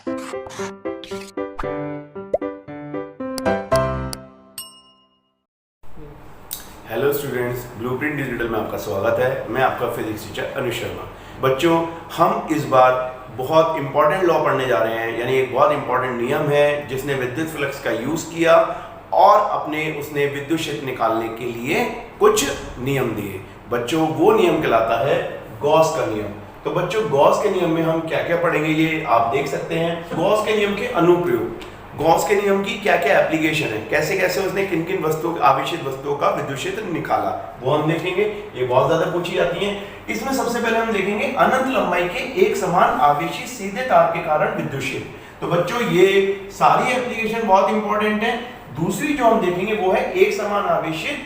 Hello students, blueprint digital में आपका स्वागत है। मैं आपका फिजिक्स टीचर अनुज शर्मा। बच्चों, हम इस बार बहुत इंपॉर्टेंट लॉ पढ़ने जा रहे हैं, यानी एक बहुत इंपॉर्टेंट नियम है जिसने विद्युत फ्लक्स का यूज़ किया और उसने विद्युत क्षेत्र निकालने के लिए कुछ नियम दिए। बच्चों, वो नियम कहलाता है गॉस का नियम। तो बच्चों, गॉस के नियम में हम क्या क्या पढ़ेंगे ये आप देख सकते हैं। गॉस के नियम के अनुप्रयोग, गॉस के नियम की क्या क्या एप्लीकेशन है, कैसे कैसे उसने किन किन वस्तुओं, आवेशित वस्तुओं का विद्युत क्षेत्र निकाला, वो हम देखेंगे। ये बहुत ज्यादा पूछी जाती है। इसमें सबसे पहले हम देखेंगे अनंत लंबाई के एक समान आवेशित सीधे तार के कारण विद्युत क्षेत्र। तो बच्चों, ये सारी एप्लीकेशन बहुत इंपॉर्टेंट है। दूसरी जो हम देखेंगे वो है एक समान आवेशित,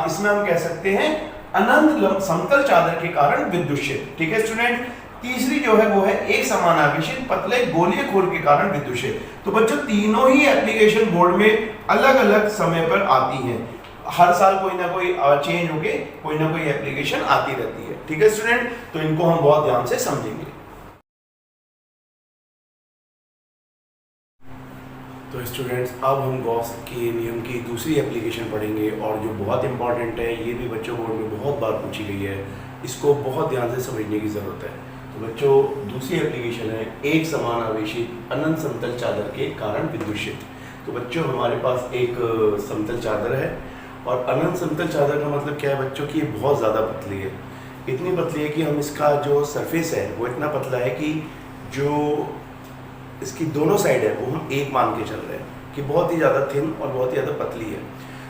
इसमें हम कह सकते हैं अनंत समतल चादर के कारण विद्युत क्षेत्र। ठीक है स्टूडेंट। तीसरी जो है वो है एक समान आवेशित पतले गोलीय खोल के कारण विद्युत क्षेत्र। तो बच्चों, तीनों ही एप्लीकेशन बोर्ड में अलग अलग समय पर आती हैं। हर साल कोई ना कोई चेंज होके कोई ना कोई एप्लीकेशन आती रहती है। ठीक है स्टूडेंट, तो इनको हम बहुत ध्यान से समझेंगे। तो स्टूडेंट्स, अब हम गॉस के नियम की दूसरी एप्लीकेशन पढ़ेंगे और जो बहुत इंपॉर्टेंट है, ये भी बच्चों बोर्ड में बहुत बार पूछी गई है, इसको बहुत ध्यान से समझने की ज़रूरत है। तो बच्चों, दूसरी एप्लीकेशन है एक समान आवेशित अनंत समतल चादर के कारण विद्युत क्षेत्र। तो बच्चों, हमारे पास एक समतल चादर है और अनंत समतल चादर का मतलब क्या है बच्चों कि ये बहुत ज़्यादा पतली है। इतनी पतली है कि हम इसका जो सरफेस है वो इतना पतला है कि जो इसकी दोनों साइड है वो हम एक मान के चल रहे हैं कि बहुत ही ज़्यादा थिन और बहुत ही ज़्यादा पतली है।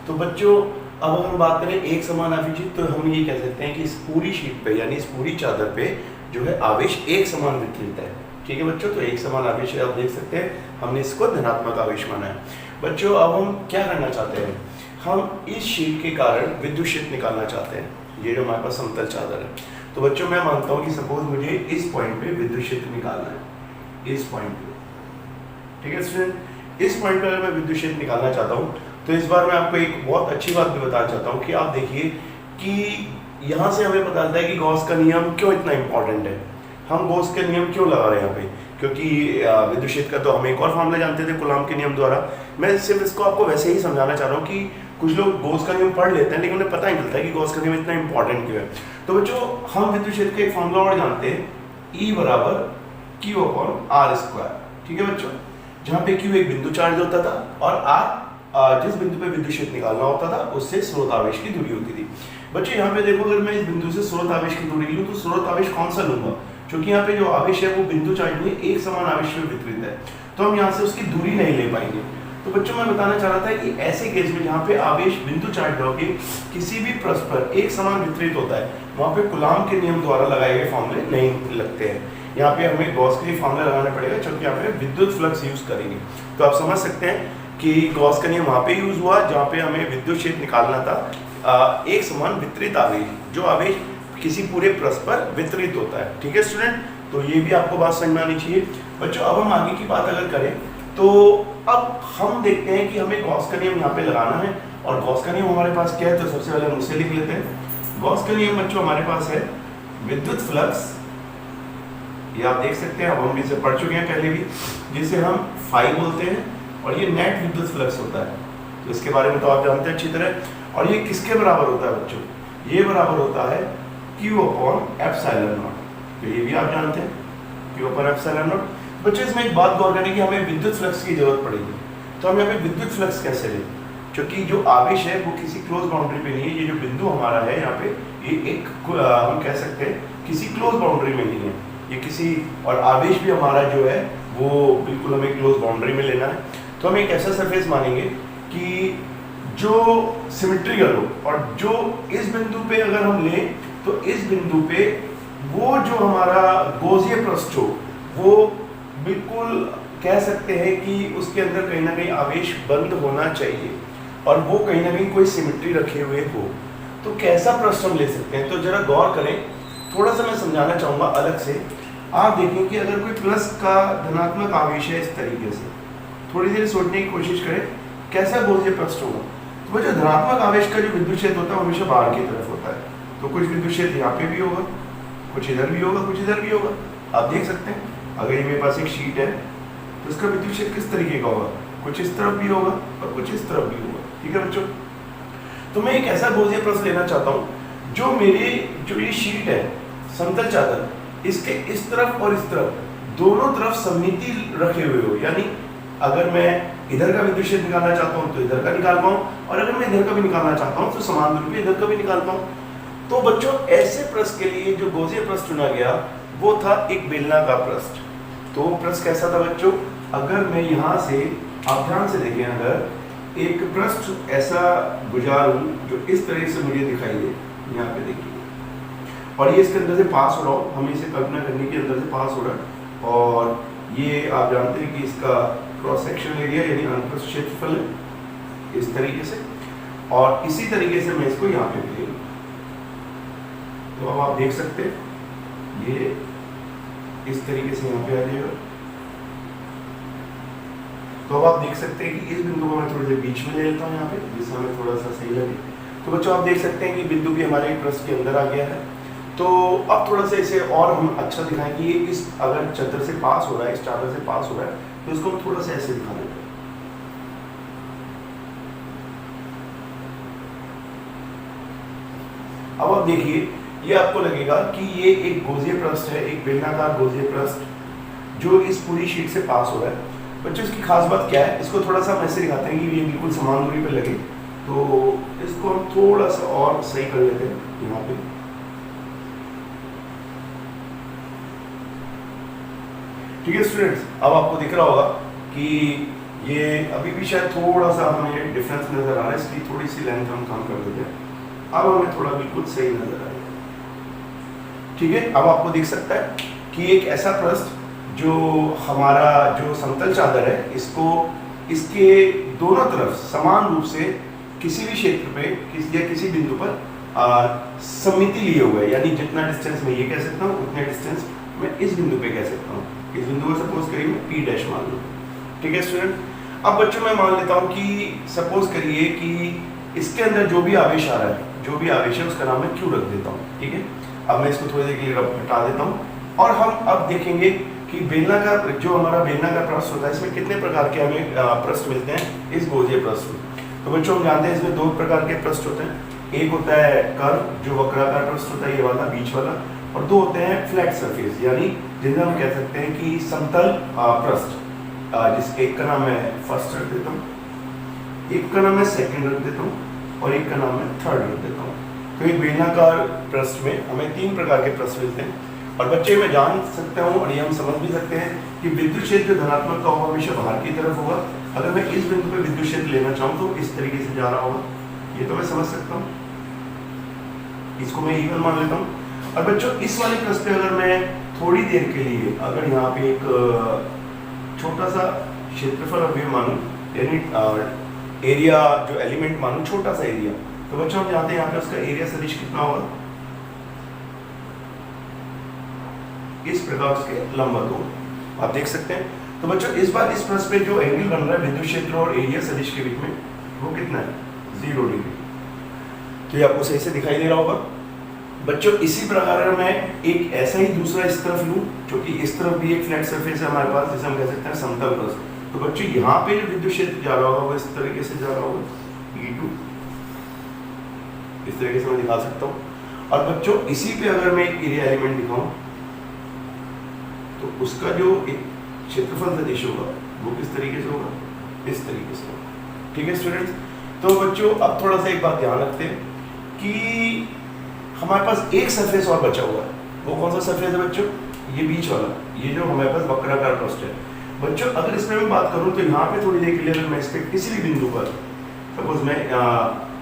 तो बच्चों, अब अगर हम बात करें एक समान आवेशित, तो हम ये कह सकते हैं कि इस पूरी शीट पे, यानी इस पूरी चादर पे जो है आवेश एक समान वितरित है। ठीक है बच्चों, तो एक समान आवेश है, आप देख सकते हैं हमने इसको धनात्मक आवेश माना है। बच्चों, अब हम क्या करना चाहते हैं, हम इस शीट के कारण विद्युत क्षेत्र निकालना चाहते हैं। ये जो हमारे पास समतल चादर है, तो बच्चों मैं मानता हूँ कि सपोज मुझे इस पॉइंट पे विद्युत क्षेत्र निकालना है, इस पॉइंट पे। ठीक है स्टूडेंट, इस पॉइंट पर मैं विद्युत क्षेत्र निकालना चाहता हूँ। तो इस बार मैं आपको एक बहुत अच्छी बात भी बताना चाहता हूँ कि आप देखिए कि यहाँ से हमें पता चलता है कि गॉस का नियम क्यों इतना इंपॉर्टेंट है। हम गॉस के नियम क्यों लगा रहे हैं यहाँ पे, क्योंकि विद्युत क्षेत्र का तो हम एक और फॉर्मूला जानते थे कूलॉम के नियम द्वारा। मैं सिर्फ इसको आपको वैसे ही समझाना चाह रहा हूँ कि कुछ लोग गॉस का नियम पढ़ लेते हैं लेकिन उन्हें पता नहीं चलता है कि गॉस का नियम इतना इंपॉर्टेंट क्यों है। तो बच्चों, हम विद्युत क्षेत्र का एक फॉर्मूला और जानते हैं, E बराबर Q/R²। ठीक है बच्चों, जहाँ पे Q एक बिंदु चार्ज होता था और R जिस बिंदु पे विद्युत क्षेत्र निकालना होता था उससे स्रोत आवेश की दूरी होती थी। बच्चों, यहाँ पे देखो, अगर मैं इस बिंदु से स्रोत आवेश की दूरी लूँ तो स्रोत आवेश कौन सा लूंगा, क्योंकि यहाँ पे जो आवेश है वो बिंदु चार्ज में एक समान आवेश में वितरित है, तो हम यहाँ से उसकी दूरी नहीं ले पाएंगे। तो बच्चों, मैं बताना चाह रहा था कि ऐसे केस में जहाँ पे आवेश बिंदु चार्ज होके किसी भी पृष्ठ पर एक समान वितरित होता है, वहाँ पे कूलॉम के नियम द्वारा लगाए गए फॉर्मूले नहीं लगते हैं। यहाँ पे हमें गॉस के लिए फॉर्मूला लगाना पड़ेगा, क्योंकि यहाँ पे विद्युत फ्लक्स यूज करेंगे। तो आप समझ सकते हैं कि गॉस का नियम वहाँ पे यूज हुआ जहाँ पे हमें विद्युत क्षेत्र निकालना था एक समान वितरित आवेश, जो आवेश किसी पूरे पृष्ठ पर वितरित होता है। ठीक है स्टूडेंट, तो ये भी आपको बात समझ में आनी चाहिए। बच्चों, अब हम आगे की बात अगर करें तो अब हम देखते हैं कि हमें गॉस का नियम यहाँ पे लगाना है। और गॉस का नियम हमारे पास क्या है, तो सबसे पहले हम उसे लिख लेते हैं। गॉस का नियम बच्चों हमारे पास है विद्युत फ्लक्स, ये आप देख सकते हैं, अब हम इसे पढ़ चुके हैं पहले भी, जिसे हम फाई बोलते हैं, और ये नेट विद्युत फ्लक्स होता है। तो इसके बारे में तो आप जानते हैं अच्छी तरह। और ये किसके बराबर होता है बच्चों, ये बराबर होता है Q/ε0। तो ये भी आप जानते हैं, Q/ε0। बच्चों, इसमें एक बात गौर करें कि हमें विद्युत फ्लक्स की जरूरत पड़ेगी। तो हम यहाँ पे विद्युत फ्लक्स कैसे लें, क्योंकि जो आवेश है वो किसी क्लोज बाउंड्री पे नहीं है। ये जो बिंदु हमारा है यहाँ पे, ये एक हम कह सकते हैं किसी क्लोज बाउंड्री में नहीं है, ये किसी, और आवेश भी हमारा जो है वो बिल्कुल हमें क्लोज बाउंड्री में लेना है। तो हम एक ऐसा सरफेस मानेंगे कि जो सिमेट्रिकल हो, और जो इस बिंदु पे अगर हम लें तो इस बिंदु पे वो जो हमारा गोजीय पृष्ठ हो वो बिल्कुल कह सकते हैं कि उसके अंदर कहीं ना कहीं आवेश बंद होना चाहिए और वो कहीं ना कहीं कोई सिमेट्री रखे हुए हो। तो कैसा पृष्ठ हम ले सकते हैं, तो जरा गौर करें, थोड़ा सा मैं समझाना चाहूँगा अलग से। आप देखें कि अगर कोई प्लस का धनात्मक आवेश है इस तरीके से, थोड़ी देर सोचने की कोशिश करें कैसा गोलीय पृष्ठ होगा। तो वो जो धनात्मक आवेश का जो विद्युत क्षेत्र होता है हमेशा बाहर की तरफ होता है। तो कुछ विद्युत क्षेत्र यहाँ पे भी होगा, कुछ इधर भी होगा, कुछ इधर भी होगा। आप देख सकते हैं, अगर ये मेरे पास एक शीट है तो इसका विद्युत क्षेत्र किस तरीके का होगा, कुछ इस तरफ भी होगा और कुछ इस तरफ भी होगा। ठीक है बच्चों, तो मैं एक ऐसा गॉसियन पृष्ठ लेना चाहता हूँ जो मेरी जो ये शीट है समतल चादर, इसके इस तरफ और इस तरफ दोनों तरफ सममिति रखे हुए हो, यानी अगर मैं इधर का विद्युत क्षेत्र निकालना चाहता हूँ तो इधर का निकाल पाऊँ, और अगर मैं इधर का भी निकालना चाहता हूँ तो समान रूप से इधर का भी निकाल पाऊँ। तो बच्चों ऐसे पृष्ठ के लिए जो गॉसियन पृष्ठ चुना गया वो था एक बेलनाकार पृष्ठ। तो वो पृष्ठ कैसा था बच्चों, अगर मैं यहाँ से, आप ध्यान से देखें, अगर एक पृष्ठ ऐसा गुजारूं जो इस तरह से मुझे दिखाई दे, यहाँ पे देखिए, और ये इसके अंदर से पास हो रहा हो, हमें इसे कल्पना करने के अंदर से पास हो रहा है, और ये आप जानते हैं कि इसका क्रॉस सेक्शन एरिया यानी अनुप्रस्थ क्षेत्रफल है इस तरीके से, और इसी तरीके से मैं इसको यहाँ पे भी ले लूँ। तो अब आप देख सकते हैं ये इस तरीके से यहाँ पे आ जाएगा। तो अब आप देख सकते हैं कि इस बिंदु को मैं थोड़ी देर बीच में ले लेता हूँ यहाँ पे, जिससे हमें थोड़ा सा सही लगे। तो बच्चों आप देख सकते हैं कि बिंदु भी हमारे पृष्ठ के अंदर आ गया है। तो अब थोड़ा सा इसे और हम अच्छा दिखाएं कि ये इस अगर चादर से पास हो रहा है, इस चादर से पास हो रहा है, तो इसको हम थोड़ा सा ऐसे दिखा देते हैं। अब आप देखिए, ये आपको लगेगा कि ये एक गॉसियन पृष्ठ है, एक बेलनाकार गॉसियन पृष्ठ जो इस पूरी शीट से पास हो रहा है। बच्चों इसकी खास बात क्या है, इसको थोड़ा सा हम ऐसे दिखाते हैं कि ये बिल्कुल समान दूरी पर लगे। तो इसको हम थोड़ा सा और सही कर लेते हैं यहाँ पे। ठीक है स्टूडेंट्स, अब आपको दिख रहा होगा कि ये अभी भी शायद थोड़ा सा हमें डिफरेंस नजर आ रहा है, इसकी थोड़ी सी लेंथ हम कम कर देते हैं। अब हमें थोड़ा बिल्कुल सही नजर आ रहा है। ठीक है, अब आपको दिख सकता है कि एक ऐसा पृष्ठ जो हमारा जो समतल चादर है, इसको इसके दोनों तरफ समान रूप से किसी भी क्षेत्र पे किसी बिंदु पर सममिति लिए हुए है, यानी जितना डिस्टेंस मैं ये कह सकता हूँ उतने डिस्टेंस मैं इस बिंदु पे कह सकता हूँ। इस बिंदु को सपोज करिए मैं P डैश मान लूँ। ठीक है स्टूडेंट, अब बच्चों मैं मान लेता हूँ कि सपोज करिए कि इसके अंदर जो भी आवेश आ रहा है, जो भी आवेश है उसका नाम मैं Q रख देता हूँ। ठीक है, अब मैं इसको थोड़ी देर के लिए हटा देता हूँ और हम अब देखेंगे कि बेलनाकार जो हमारा बेलनाकार पृष्ठ होता है इसमें कितने प्रकार के हमें पृष्ठ मिलते हैं इस गॉसियन पृष्ठ में। तो बच्चों हम जानते हैं इसमें दो प्रकार के पृष्ठ होते हैं, एक होता है कर्व जो वक्राकार पृष्ठ होता है ये वाला बीच वाला, और दो होते हैं फ्लैट सरफेस यानी जिन्हें हम कह सकते हैं कि समतल पृष्ठ। जिस एक का नाम मैं फर्स्ट रख देता हूँ, एक का नाम मैं सेकंड रख देता हूँ और एक का नाम मैं थर्ड रख देता हूँ। तो एक बेलनाकार पृष्ठ में हमें तीन प्रकार के पृष्ठ मिलते हैं। और बच्चे मैं जान सकता हूँ और ये हम समझ भी सकते हैं कि विद्युत क्षेत्र धनात्मक का होगा हमेशा बाहर की तरफ होगा। अगर मैं इस बिंदु पे विद्युत क्षेत्र लेना चाहूँ तो इस तरीके से जा रहा होगा, ये तो मैं समझ सकता हूँ, इसको मैं इवन मान लेता हूँ। और बच्चों इस वाले पृष्ठ पे अगर मैं थोड़ी देर के लिए अगर यहाँ पे एक छोटा सा क्षेत्रफल अवयव मानूं, यानी एरिया जो एलिमेंट मानूं छोटा सा एरिया, तो बच्चों हम जानते हैं यहाँ पे उसका एरिया सदिश कितना होगा, इस प्रकार उसके लंबवत हो आप देख सकते हैं। तो बच्चों इस बार इस पृष्ठ पे जो एंगल बन रहा है विद्युत क्षेत्र और एरिया सदिश के बीच में वो कितना है, 0 डिग्री। तो ये आपको सही से दिखाई दे रहा होगा। बच्चों इसी प्रकार मैं एक ऐसा ही दूसरा इस तरफ लूँ, क्योंकि इस तरफ भी एक फ्लैट सरफेस है हमारे पास जिसे हम कह सकते हैं समतल पृष्ठ। तो बच्चों यहाँ पे जो विद्युत क्षेत्र जा रहा होगा वो इस तरीके से जा रहा होगा, E2 इस तरीके से मैं दिखा सकता हूँ। और बच्चों इसी पे अगर मैं एक एरिया एलिमेंट दिखाऊं तो उसका जो एक क्षेत्रफल सदिश होगा वो किस तरीके से होगा, इस तरीके से होगा। ठीक है स्टूडेंट्स, तो बच्चों अब थोड़ा सा एक बात ध्यान रखते हैं कि हमारे पास एक सरफेस और बचा हुआ है। वो कौन सा सरफेस है बच्चों, ये बीच वाला, ये जो हमारे पास वक्राकार पृष्ठ है। बच्चों अगर इसमें मैं बात करूं तो यहाँ पे थोड़ी देर के लिए अगर मैं इस पर किसी भी बिंदु पर सपोज मैं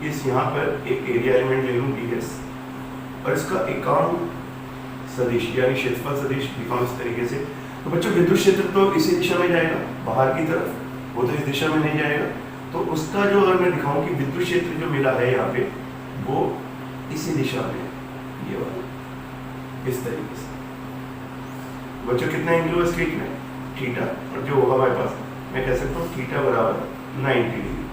इस यहाँ पर एक एरिया एलिमेंट ले लूँ ds और इसका एकांक सदिश यानी क्षेत्रफल सदिश दिखाऊं इस तरीके से, तो बच्चों विद्युत क्षेत्र तो इसी दिशा में जाएगा बाहर की तरफ, वो तो इस दिशा में नहीं जाएगा। तो उसका जो अगर मैं दिखाऊं कि विद्युत क्षेत्र जो मिला है यहाँ पे वो इसी दिशा में, ये वाला इस तरीके से। बच्चों कितना एंगल हुआ इसके में, थीटा, और जो होगा हमारे पास मैं कह सकता हूँ थीटा बराबर 90 डिग्री।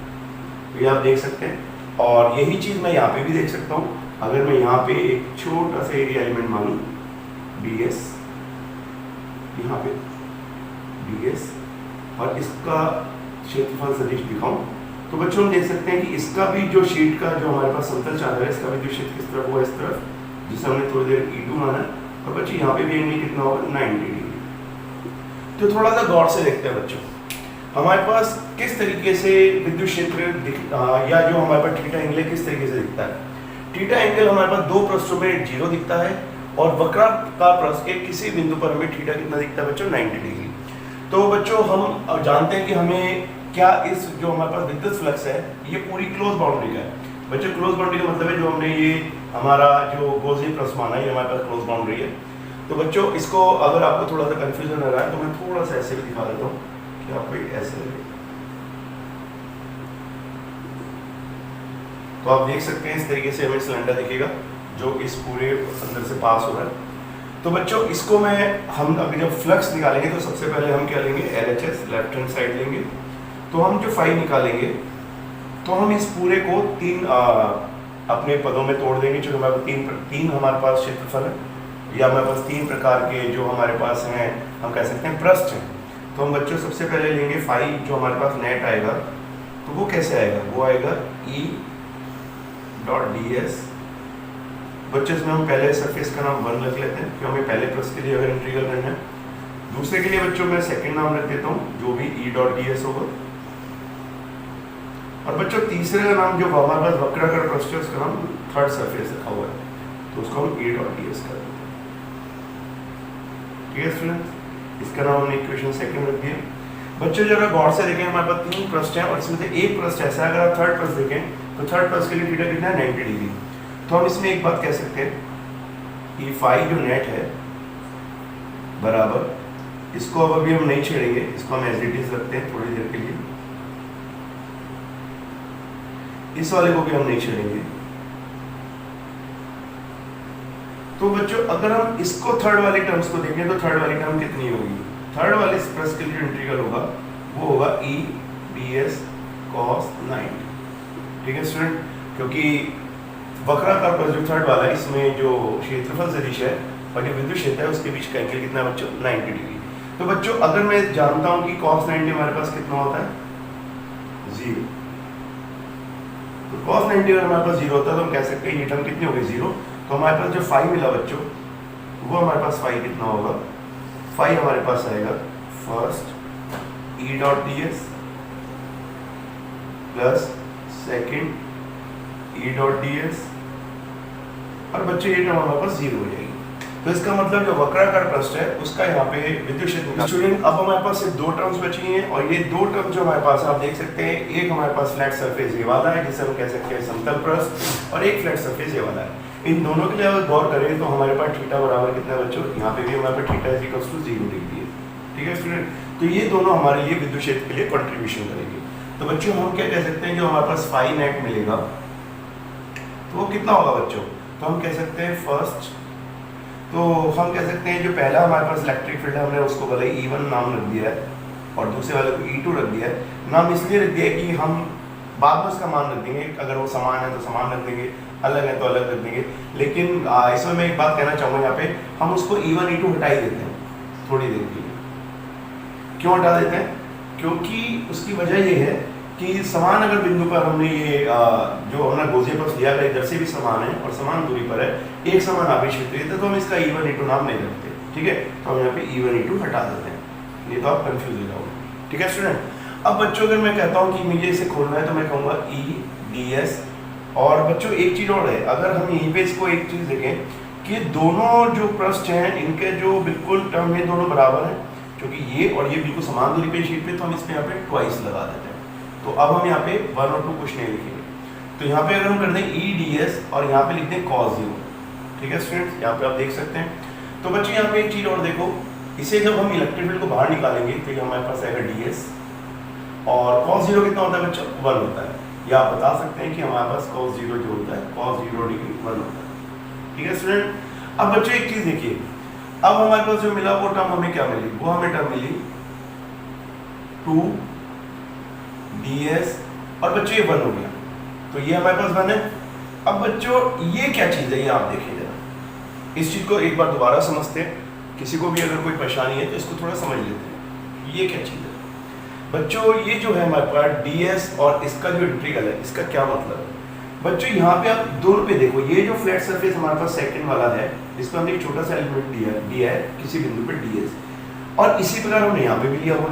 तो ये आप देख सकते हैं, और यही चीज़ मैं यहाँ पे भी देख सकता हूँ। अगर मैं यहाँ पे एक छोटा सा एरिया एलिमेंट मानूं ds, यहाँ पे ds और इसका क्षेत्रफल सदिश दिखाऊं, तो बच्चों हम देख सकते हैं कि इसका भी जो शीट का जो हमारे पास समतल चादर है, इसका भी जो क्षेत्र किस तरफ हुआ इस तरफ, जिसे हमने थोड़ी देर E2 माना है। और बच्चे यहाँ पे भी एंगल कितना होगा 90 डिग्री। तो थोड़ा सा गौर से देखते हैं बच्चों, हमारे पास किस तरीके से विद्युत क्षेत्र या जो हमारे पास थीटा एंगल है किस तरीके से दिखता है। थीटा एंगल हमारे पास दो पृष्ठों में 0 दिखता है और वक्राकार पृष्ठ के किसी बिंदु पर हमें थीटा कितना दिखता है बच्चों 90 डिग्री। तो बच्चों हम जानते हैं कि हमें क्या इस जो हमारे पास विद्युत फ्लक्स है ये पूरी क्लोज बाउंड्री का है। बच्चों क्लोज बाउंड्री का मतलब है जो हमने ये हमारा जो गोज़े पृष्ठ माना है ये हमारे पास क्लोज बाउंड्री है। तो बच्चों इसको अगर आपको थोड़ा सा कंफ्यूजन हो रहा है तो मैं थोड़ा सा ऐसे भी दिखा देता हूँ कि आपको ऐसे लगे। तो आप देख सकते हैं इस तरीके से हमें सिलेंडर दिखेगा जो इस पूरे अंदर से पास हो रहा है। तो बच्चों इसको हम अगर जब फ्लक्स निकालेंगे तो सबसे पहले हम क्या लेंगे LHS लेफ्ट हैंड साइड लेंगे। तो हम जो फाई निकालेंगे तो हम इस पूरे को तीन अपने पदों में तोड़ देंगे। जो हमारे तीन हमारे पास क्षेत्रफल है या हमारे पास तीन प्रकार के जो हमारे पास हैं हम कह सकते हैं पृष्ठ हैं। तो हम बच्चों सबसे पहले लेंगे फाई जो हमारे पास नेट आएगा तो वो कैसे आएगा, वो आएगा E.ds। बच्चों इसमें हम पहले सरफेस का नाम 1 रख लेते हैं क्योंकि हमें पहले पृष्ठ के लिए अगर इंटीग्रल करना है। दूसरे के लिए बच्चों मैं सेकंड नाम रख देता हूँ जो भी E.ds होगा। और बच्चों तीसरे का नाम जो हमारे पास वक्राकार पृष्ठ है उसका नाम थर्ड सरफेस रखा हुआ है तो उसको हम E.ds कर देते हैं। ठीक है स्टूडेंट, इसका नाम हमने इक्वेशन सेकंड रख दिया। बच्चों जरा गौर से देखें हमारे पास तीन पृष्ठ हैं और इसमें से एक पृष्ठ ऐसा है, अगर आप थर्ड पृष्ठ देखें तो थर्ड पृष्ठ के लिए थीटा कितना है 90 डिग्री। तो हम इसमें एक बात कह सकते हैं कि फाई जो नेट है बराबर, इसको अब अभी हम नहीं छेड़ेंगे, इसको हम एज इट इज रखते हैं थोड़ी देर के लिए। इस वाले को भी हम नहीं छेड़ेंगे। तो बच्चों अगर हम इसको थर्ड वाली टर्म्स को देखें तो थर्ड वाली टर्म कितनी होगी, थर्ड वाले पृष्ठ के लिए इंटीग्रल होगा वो होगा E.ds cos 90। ठीक है स्टूडेंट, क्योंकि वक्राकार पृष्ठ जो थर्ड वाला है इसमें जो क्षेत्रफल सदिश है और जो विद्युत क्षेत्र है उसके बीच का एंगल कितना है बच्चों 90 डिग्री। तो बच्चों अगर मैं जानता हूं कि cos 90 हमारे पास कितना होता है 0, तो cos 90 अगर हमारे पास 0 होता है तो हम कह सकते हैं ये टर्म कितनी होगी 0। तो हमारे पास जो फाई मिला बच्चों वो हमारे पास फाई कितना होगा, फाई हमारे पास आएगा first E.ds plus second E.ds और बच्चों ये टर्म हमारे पास 0 हो जाएगी। तो इसका मतलब जो वक्राकार पृष्ठ है उसका यहाँ पे विद्युत क्षेत्र। स्टूडेंट अब हमारे पास सिर्फ दो टर्म्स बची हैं और ये दो टर्म जो हमारे पास आप देख सकते हैं, एक हमारे पास फ्लैट सरफेस ये वाला है जिसे हम कह सकते हैं समतल पृष्ठ और एक फ्लैट सरफेस ये वाला है। इन दोनों के लिए अगर गौर करें तो हमारे पास थीटा बराबर कितना है बच्चों, यहाँ पे भी हमारे पास theta is equals to 0 degree है। ठीक है स्टूडेंट, तो ये दोनों हमारे लिए विद्युत क्षेत्र के लिए कंट्रीब्यूशन करेंगे। तो बच्चों हम क्या कह सकते हैं जो हमारे पास फाई नेट मिलेगा तो वो कितना होगा बच्चों, तो हम कह सकते हैं फर्स्ट, तो हम कह सकते हैं जो पहला हमारे पास इलेक्ट्रिक फील्ड है हमने उसको भले E1 नाम रख दिया है और दूसरे वाले को E2 रख दिया है। नाम इसलिए रख दिया है कि हम बाद में उसका मान रख देंगे, अगर वो समान है तो समान रख देंगे, अलग है तो अलग रख देंगे। लेकिन इसमें मैं एक बात कहना चाहूँगा, यहाँ पे हम उसको E1 E2 हटा ही देते हैं थोड़ी देर के लिए। क्यों हटा देते हैं, क्योंकि उसकी वजह ये है कि समान अगर बिंदु पर हमने ये जो हमने गोज़े पृष्ठ लिया है इधर से भी समान है और समान दूरी पर है, एक समान आवेश क्षेत्र है, तो हम इसका E1 E2 नाम नहीं रखते। ठीक है, तो हम यहाँ पे E1 E2 हटा देते हैं, नहीं तो आप कंफ्यूज हो जाओगे। ठीक है स्टूडेंट, अब बच्चों अगर मैं कहता हूँ कि मुझे इसे खोलना है तो मैं कहूँगा E.ds। और बच्चों एक चीज़ और है, अगर हम यहीं पे इसको एक चीज़ देखें कि दोनों जो पृष्ठ हैं इनके जो बिल्कुल टर्म है दोनों बराबर हैं, क्योंकि ये और ये बिल्कुल समान दूरी पे शीट पे, तो हम इसमें यहाँ पे ट्वाइस लगा देते हैं। तो अब हम यहाँ पे 1 और 2 कुछ नहीं लिखेंगे, तो यहाँ पे अगर हम कर दें E.ds और यहाँ पे लिख दें cos 0। ठीक है स्टूडेंट्स, यहाँ पे आप देख सकते हैं। तो बच्चों यहाँ पे एक चीज़ और देखो, इसे जब हम इलेक्ट्रिक फील्ड को बाहर निकालेंगे तो ये हमारे पास आएगा ds और cos 0 कितना होता है बच्चों 1 होता है, या आप बता सकते हैं कि हमारे पास cos 0 जो होता है cos 0 डिग्री 1 होता है। ठीक है स्टूडेंट, अब बच्चों एक चीज़ देखिए, अब हमारे पास जो मिला वो टर्म हमें क्या मिली, वो हमें टर्म मिली 2ds और बच्चों ये 1 हो गया, तो ये हमारे पास 1 है। अब बच्चों ये क्या चीज़ है, ये आप देखिए जरा, इस चीज़ को एक बार दोबारा समझते हैं, किसी को भी अगर कोई परेशानी है तो इसको थोड़ा समझ लेते हैं, ये क्या चीज़ है। बच्चों ये जो है हमारे पास ds और इसका जो इंटीग्रल है, इसका क्या मतलब है? बच्चों यहाँ पे आप दोनों पे देखो, ये जो फ्लैट सरफेस हमारे पास सेकंड वाला है, इसमें हमने एक छोटा सा एलिमेंट दिया है किसी बिंदु पे ds, और इसी प्रकार हमने यहाँ पे भी लिया हुआ।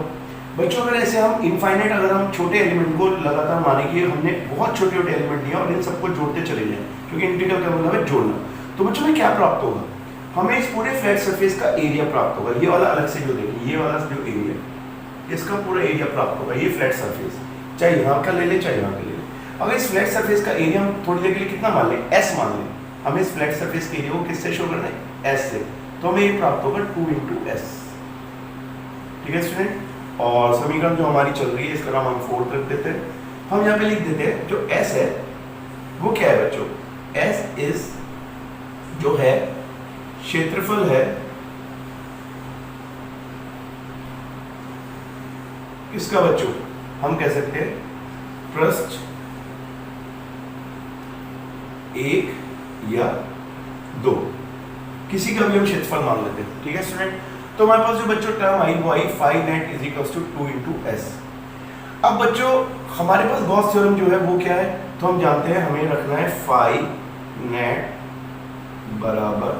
बच्चों अगर ऐसे हम इनफाइनाइट, अगर हम छोटे एलिमेंट को लगातार माने कि हमने बहुत छोटे छोटे एलिमेंट लिया और इन सबको जोड़ते चले जाएं, क्योंकि इंटीग्रल का मतलब है जोड़ना, तो बच्चों में क्या प्राप्त होगा? हमें इस पूरे फ्लैट सरफेस का एरिया प्राप्त होगा। ये वाला अलग से जो देखिए, ये वाला जो एरिया, इसका पूरा एरिया प्राप्त होगा। ये फ्लैट सरफेस, चाहे यहाँ का ले ले चाहे यहाँ का ले ले। अगर इस फ्लैट सरफेस का एरिया हम थोड़ी देर के लिए कितना मान लें, s मान लें, हमें इस फ्लैट सरफेस के एरिया को किससे शो करना है? s से। तो हमें ये प्राप्त होगा 2 × s। ठीक है स्टूडेंट, और समीकरण जो हमारी चल रही है इसका नाम हम 4 रख देते हैं। हम यहाँ पे लिख देते हैं जो s है वो क्या है बच्चों? s इज जो है क्षेत्रफल है किसका बच्चों? हम कह सकते हैं पृष्ठ 1 या 2, किसी का भी हम क्षेत्रफल मान लेते हैं। ठीक है स्टूडेंट, तो हमारे पास जो बच्चों टर्म आई वो I phi net is equals to 2 × s। अब बच्चों हमारे पास गॉस थ्योरम जो है वो क्या है? तो हम जानते हैं हमें रखना है फाई नेट बराबर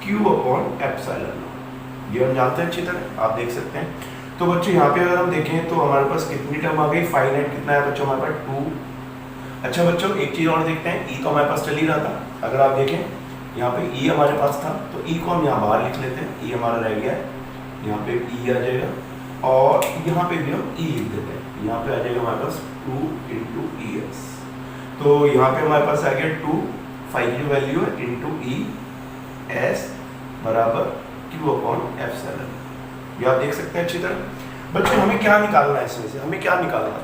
Q/ε। ये हम जानते हैं अच्छी तरह, आप देख सकते हैं। तो बच्चों यहाँ पे अगर हम देखें तो हमारे पास कितनी टर्म आ गई? फाई नेट कितना है बच्चों? हमारे पास 2। अच्छा बच्चों एक चीज और देखते हैं, e तो हमारे पास चल ही रहा था। अगर आप देखें यहाँ पे e हमारे पास था, तो e को हम यहाँ बाहर लिख लेते हैं, e हमारा रह गया है, यहाँ पे e आ जाएगा, और यहाँ पे भी हम e लिख देते हैं। यहाँ पे आ जाएगा हमारे पास 2 × es। तो यहाँ पे हमारे पास आ गया 2, फाई की वैल्यू है, इंटू e s बराबर Q/ε। ये आप देख सकते हैं अच्छी तरह। बच्चों हमें क्या निकालना है इसमें से? हमें क्या निकालना था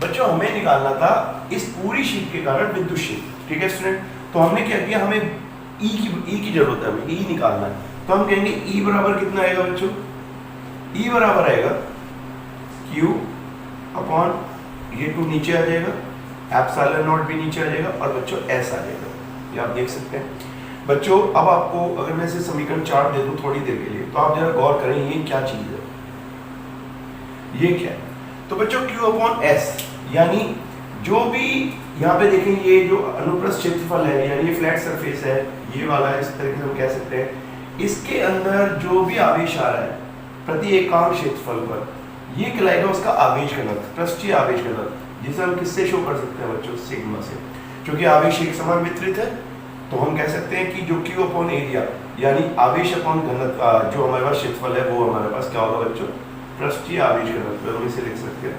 बच्चों? हमें निकालना था इस पूरी शीट के कारण विद्युत क्षेत्र। ठीक है स्टूडेंट, तो हमने क्या किया, हमें ई की जरूरत है, हमें ई निकालना है। तो हम कहेंगे ई बराबर कितना आएगा बच्चों? ई बराबर आएगा Q/, ये 2 नीचे आ जाएगा, ε0 भी नीचे आ जाएगा, और बच्चों s आ जाएगा। ये आप देख सकते हैं बच्चों। अब आपको अगर मैं इसे समीकरण 4 दे दूं थोड़ी देर के लिए, तो आप जरा गौर करें ये क्या चीज है, ये क्या है? तो बच्चों Q/s, यानी जो भी यहाँ पे देखें, ये जो अनुप्रस्थ क्षेत्रफल है, यानी ये फ्लैट सरफेस है, ये वाला इस तरीके से हम कह सकते हैं, इसके अंदर जो भी आवेश आ रहा है प्रति एकांक क्षेत्रफल पर, ये कहलाएगा उसका आवेश घनत्व, पृष्ठीय आवेश घनत्व, जिसे हम किससे शो कर सकते हैं बच्चों? सिग्मा से। क्योंकि आवेश एक समान वितरित है, तो हम कह सकते हैं कि जो Q/एरिया यानी आवेश अपॉन घनत्व, जो हमारे पास क्षेत्रफल है, वो हमारे पास क्या होगा बच्चों? पृष्ठीय आवेश घनत्व। हम इसे लिख सकते हैं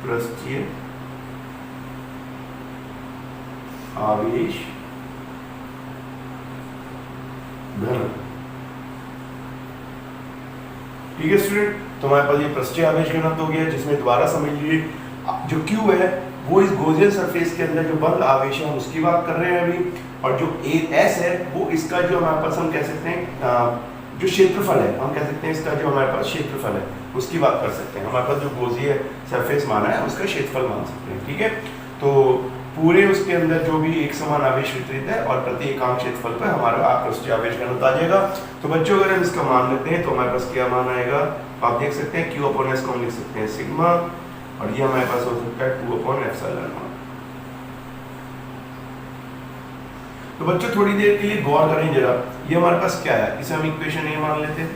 पृष्ठीय आवेश घनत्व। ठीक है स्टूडेंट, तो हमारे पास ये पृष्ठीय आवेश घनत्व हो गया, जिसमें दोबारा समझ लीजिए जो Q है वो इस गॉसियन सरफेस के अंदर जो बंद आवेश है हम उसकी बात कर रहे हैं अभी, और जो S है वो इसका जो हमारे पास हम कह सकते हैं जो क्षेत्रफल है, हम कह सकते हैं इसका जो हमारे पास क्षेत्रफल है उसकी बात कर सकते हैं। हमारे पास जो गॉसियन सरफेस माना है उसका क्षेत्रफल मान सकते हैं। ठीक है, तो पूरे उसके अंदर जो भी एक समान आवेश वितरित है और प्रति एकांक क्षेत्रफल पर हमारा पृष्ठीय आवेश घनत्व आ जाएगा। तो बच्चों अगर हम इसका मान लेते हैं तो हमारे पास क्या मान आएगा? आप देख सकते हैं Q/s को हम लिख सकते हैं सिग्मा, और ये हमारे पास हो सकता है 2/ε0। तो बच्चों थोड़ी देर के लिए गौर करें जरा, ये हमारे पास क्या है, इसे हम इक्वेशन ए मान लेते हैं।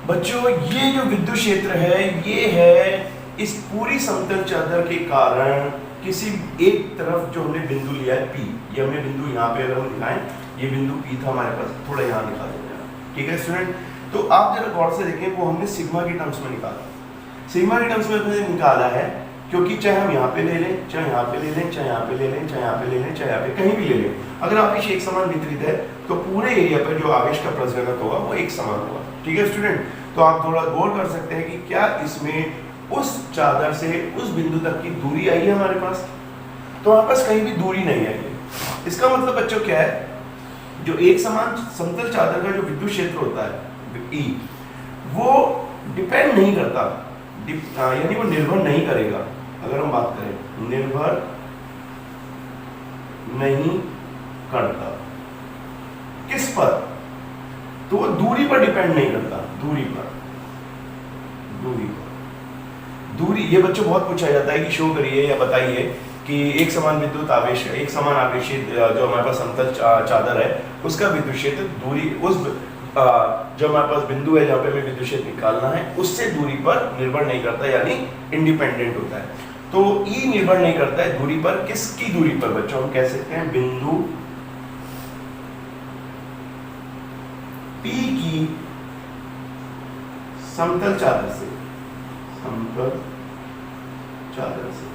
बच्चों ये जो विद्युत क्षेत्र है ये है इस पूरी समतल चादर के कारण किसी एक तरफ जो हमने बिंदु लिया है P, ये हमने बिंदु यहाँ पे अगर हम दिखाएं, ये बिंदु P था हमारे पास, थोड़ा यहाँ दिखा देते हैं। ठीक है स्टूडेंट, तो आप जरा गौर से देखें, वो हमने सिग्मा की टर्म्स में निकाला, सिग्मा के टर्म्स में निकाला है, क्योंकि चाहे हम यहाँ पे ले लें, चाहे यहाँ पे ले लें, चाहे यहाँ पे ले लें, चाहे यहाँ पे ले लें, चाहे यहाँ पे कहीं भी ले लें, अगर आवेश एक समान वितरित है तो पूरे एरिया पर जो आवेश का पृष्ठ घनत्व होगा वो एक समान होगा। ठीक है स्टूडेंट, तो आप थोड़ा गौर कर सकते हैं कि क्या इसमें उस चादर से उस बिंदु तक की दूरी आई है हमारे पास, तो हमारे पास कहीं भी दूरी नहीं आई है। इसका मतलब बच्चों क्या है, जो एक समान समतल चादर का जो विद्युत क्षेत्र होता है E, वो डिपेंड नहीं करता, यानी वो निर्भर नहीं करेगा। अगर हम बात करें निर्भर नहीं करता किस पर, तो वो दूरी पर डिपेंड नहीं करता, दूरी पर दूरी दूरी ये बच्चों बहुत पूछा जाता है कि शो करिए या बताइए कि एक समान विद्युत आवेश, एक समान आवेशित जो हमारे पास समतल चादर है उसका विद्युत क्षेत्र दूरी उस जो हमारे पास बिंदु है जहाँ पे हमें विद्युत क्षेत्र निकालना है उससे दूरी पर निर्भर नहीं करता, यानी इंडिपेंडेंट होता है। तो ई निर्भर नहीं करता है दूरी पर। किसकी दूरी पर बच्चों? हम कह सकते हैं बिंदु P की समतल चादर से, समतल चादर से।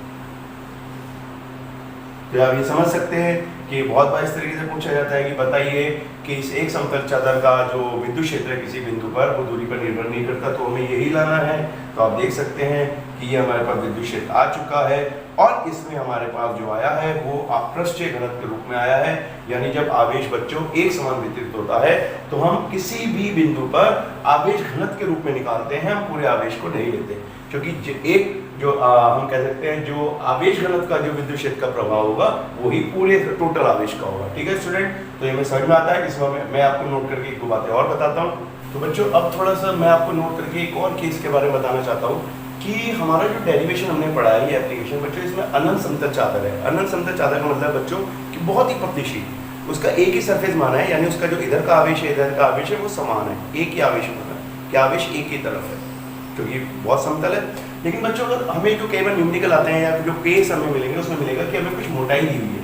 तो आप ये समझ सकते हैं कि बहुत बार इस तरीके से पूछा जाता है कि बताइए कि इस एक समतल चादर का जो विद्युत क्षेत्र है किसी बिंदु पर वो दूरी पर निर्भर नहीं करता, तो हमें यही लाना है। तो आप देख सकते हैं कि ये हमारे पास विद्युत क्षेत्र आ चुका है और इसमें हमारे पास जो आया है वो अपृष्ठीय घनत्व के रूप में आया है। यानी जब आवेश बच्चों एक समान वितरित होता है तो हम किसी भी बिंदु पर आवेश घनत्व के रूप में निकालते हैं, हम पूरे आवेश को नहीं लेते, क्योंकि हम कह सकते हैं जो आवेश घनत्व का जो विद्युत क्षेत्र का प्रभाव होगा वही पूरे टोटल आवेश का होगा। ठीक है स्टूडेंट, तो ये मैं समझ में आता है। इसमें मैं आपको नोट करके एक दो बातें और बताता हूँ। तो बच्चों अब थोड़ा सा मैं आपको नोट करके एक और केस के बारे में बताना चाहता हूँ कि हमारा जो डेरिवेशन हमने पढ़ा है ये एप्लीकेशन बच्चों, इसमें अनंत समतल चादर है। अनंत समतल चादर का मतलब बच्चों कि बहुत ही पतली शीट, उसका एक ही सरफेस माना है, यानी उसका जो इधर का आवेश है इधर का आवेश है वो समान है, एक ही आवेश माना है कि आवेश एक ही तरफ है क्योंकि बहुत समतल है। लेकिन बच्चों अगर हमें जो कई बार न्यूमेरिकल आते हैं या जो केस हमें मिलेंगे उसमें मिलेगा कि हमें कुछ मोटाई दी हुई है।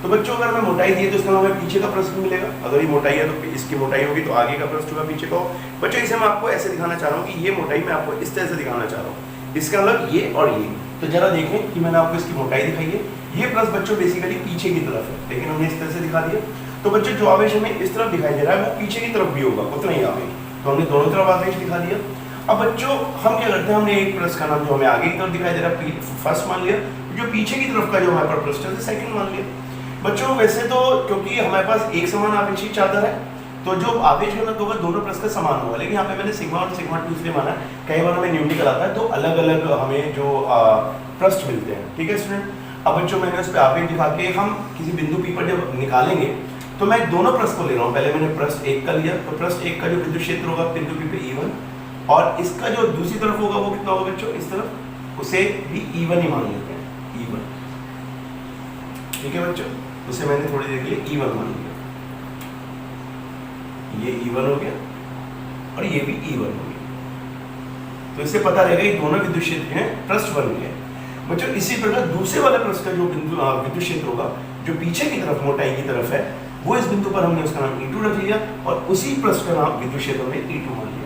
तो बच्चों अगर हमें मोटाई दी है तो उसमें हमें पीछे का पृष्ठ मिलेगा। अगर ये मोटाई है तो इसकी मोटाई होगी तो आगे का पृष्ठ होगा, पीछे का होगा। बच्चों इसे मैं आपको ऐसे दिखाना चाह रहा हूँ कि ये मोटाई मैं आपको इस तरह से दिखाना चाह रहा हूँ, इसका मतलब ये और ये। तो जरा देखें कि मैंने आपको इसकी मोटाई दिखाई है, ये प्लस बच्चों बेसिकली पीछे की तरफ है, लेकिन हमने इस तरह से दिखा दिया। तो बच्चों जो आवेश हमें इस तरफ दिखाई दे रहा है वो पीछे की तरफ भी होगा उतना ही आवेश, तो हमने दोनों तरफ आवेश दिखा दिया। अब बच्चों हम क्या करते हैं, हमने एक प्लस का नाम जो हमें आगे की तरफ दिखाई दे रहा है फर्स्ट मान लिया, जो पीछे की तरफ का जो हमारे पास पृष्ठ है सेकंड मान लिया। बच्चों वैसे तो क्योंकि हमारे पास एक समान आवेशित चादर है तो जो आवेश घनत्व होगा दोनों प्लस का समान होगा, लेकिन यहाँ पे मैंने सिग्मा और सिग्मा 2 इसलिए माना है, कई बार हमें न्यूमेरिकल आता है तो अलग अलग हमें जो पृष्ठ मिलते हैं। ठीक है स्टूडेंट, अब बच्चों मैंने उस पर आवेश दिखा के हम किसी बिंदु पी पर जब निकालेंगे तो मैं दोनों पृष्ठ को ले रहा हूँ। पहले मैंने पृष्ठ 1 का लिया, तो पृष्ठ 1 का जो विद्युत क्षेत्र होगा बिंदु पी पे E1, और इसका जो दूसरी तरफ होगा वो कितना होगा बच्चों, इस तरफ, उसे भी E1 ही मान लेते हैं, E1। ठीक है बच्चों, उसे मैंने थोड़ी देर के लिए E1 मान लिया, ये E1 हो गया और ये भी E1 हो गया। तो इससे पता रहेगा ये दोनों विद्युत क्षेत्र हैं पृष्ठ बन गए बच्चों। इसी प्रकार दूसरे वाले पृष्ठ का जो बिंदु विद्युत क्षेत्र होगा जो पीछे की तरफ मोटाई की तरफ है वो इस बिंदु पर हमने उसका नाम E2 रख लिया और उसी पृष्ठ का नाम विद्युत क्षेत्र में E2 मान लिया।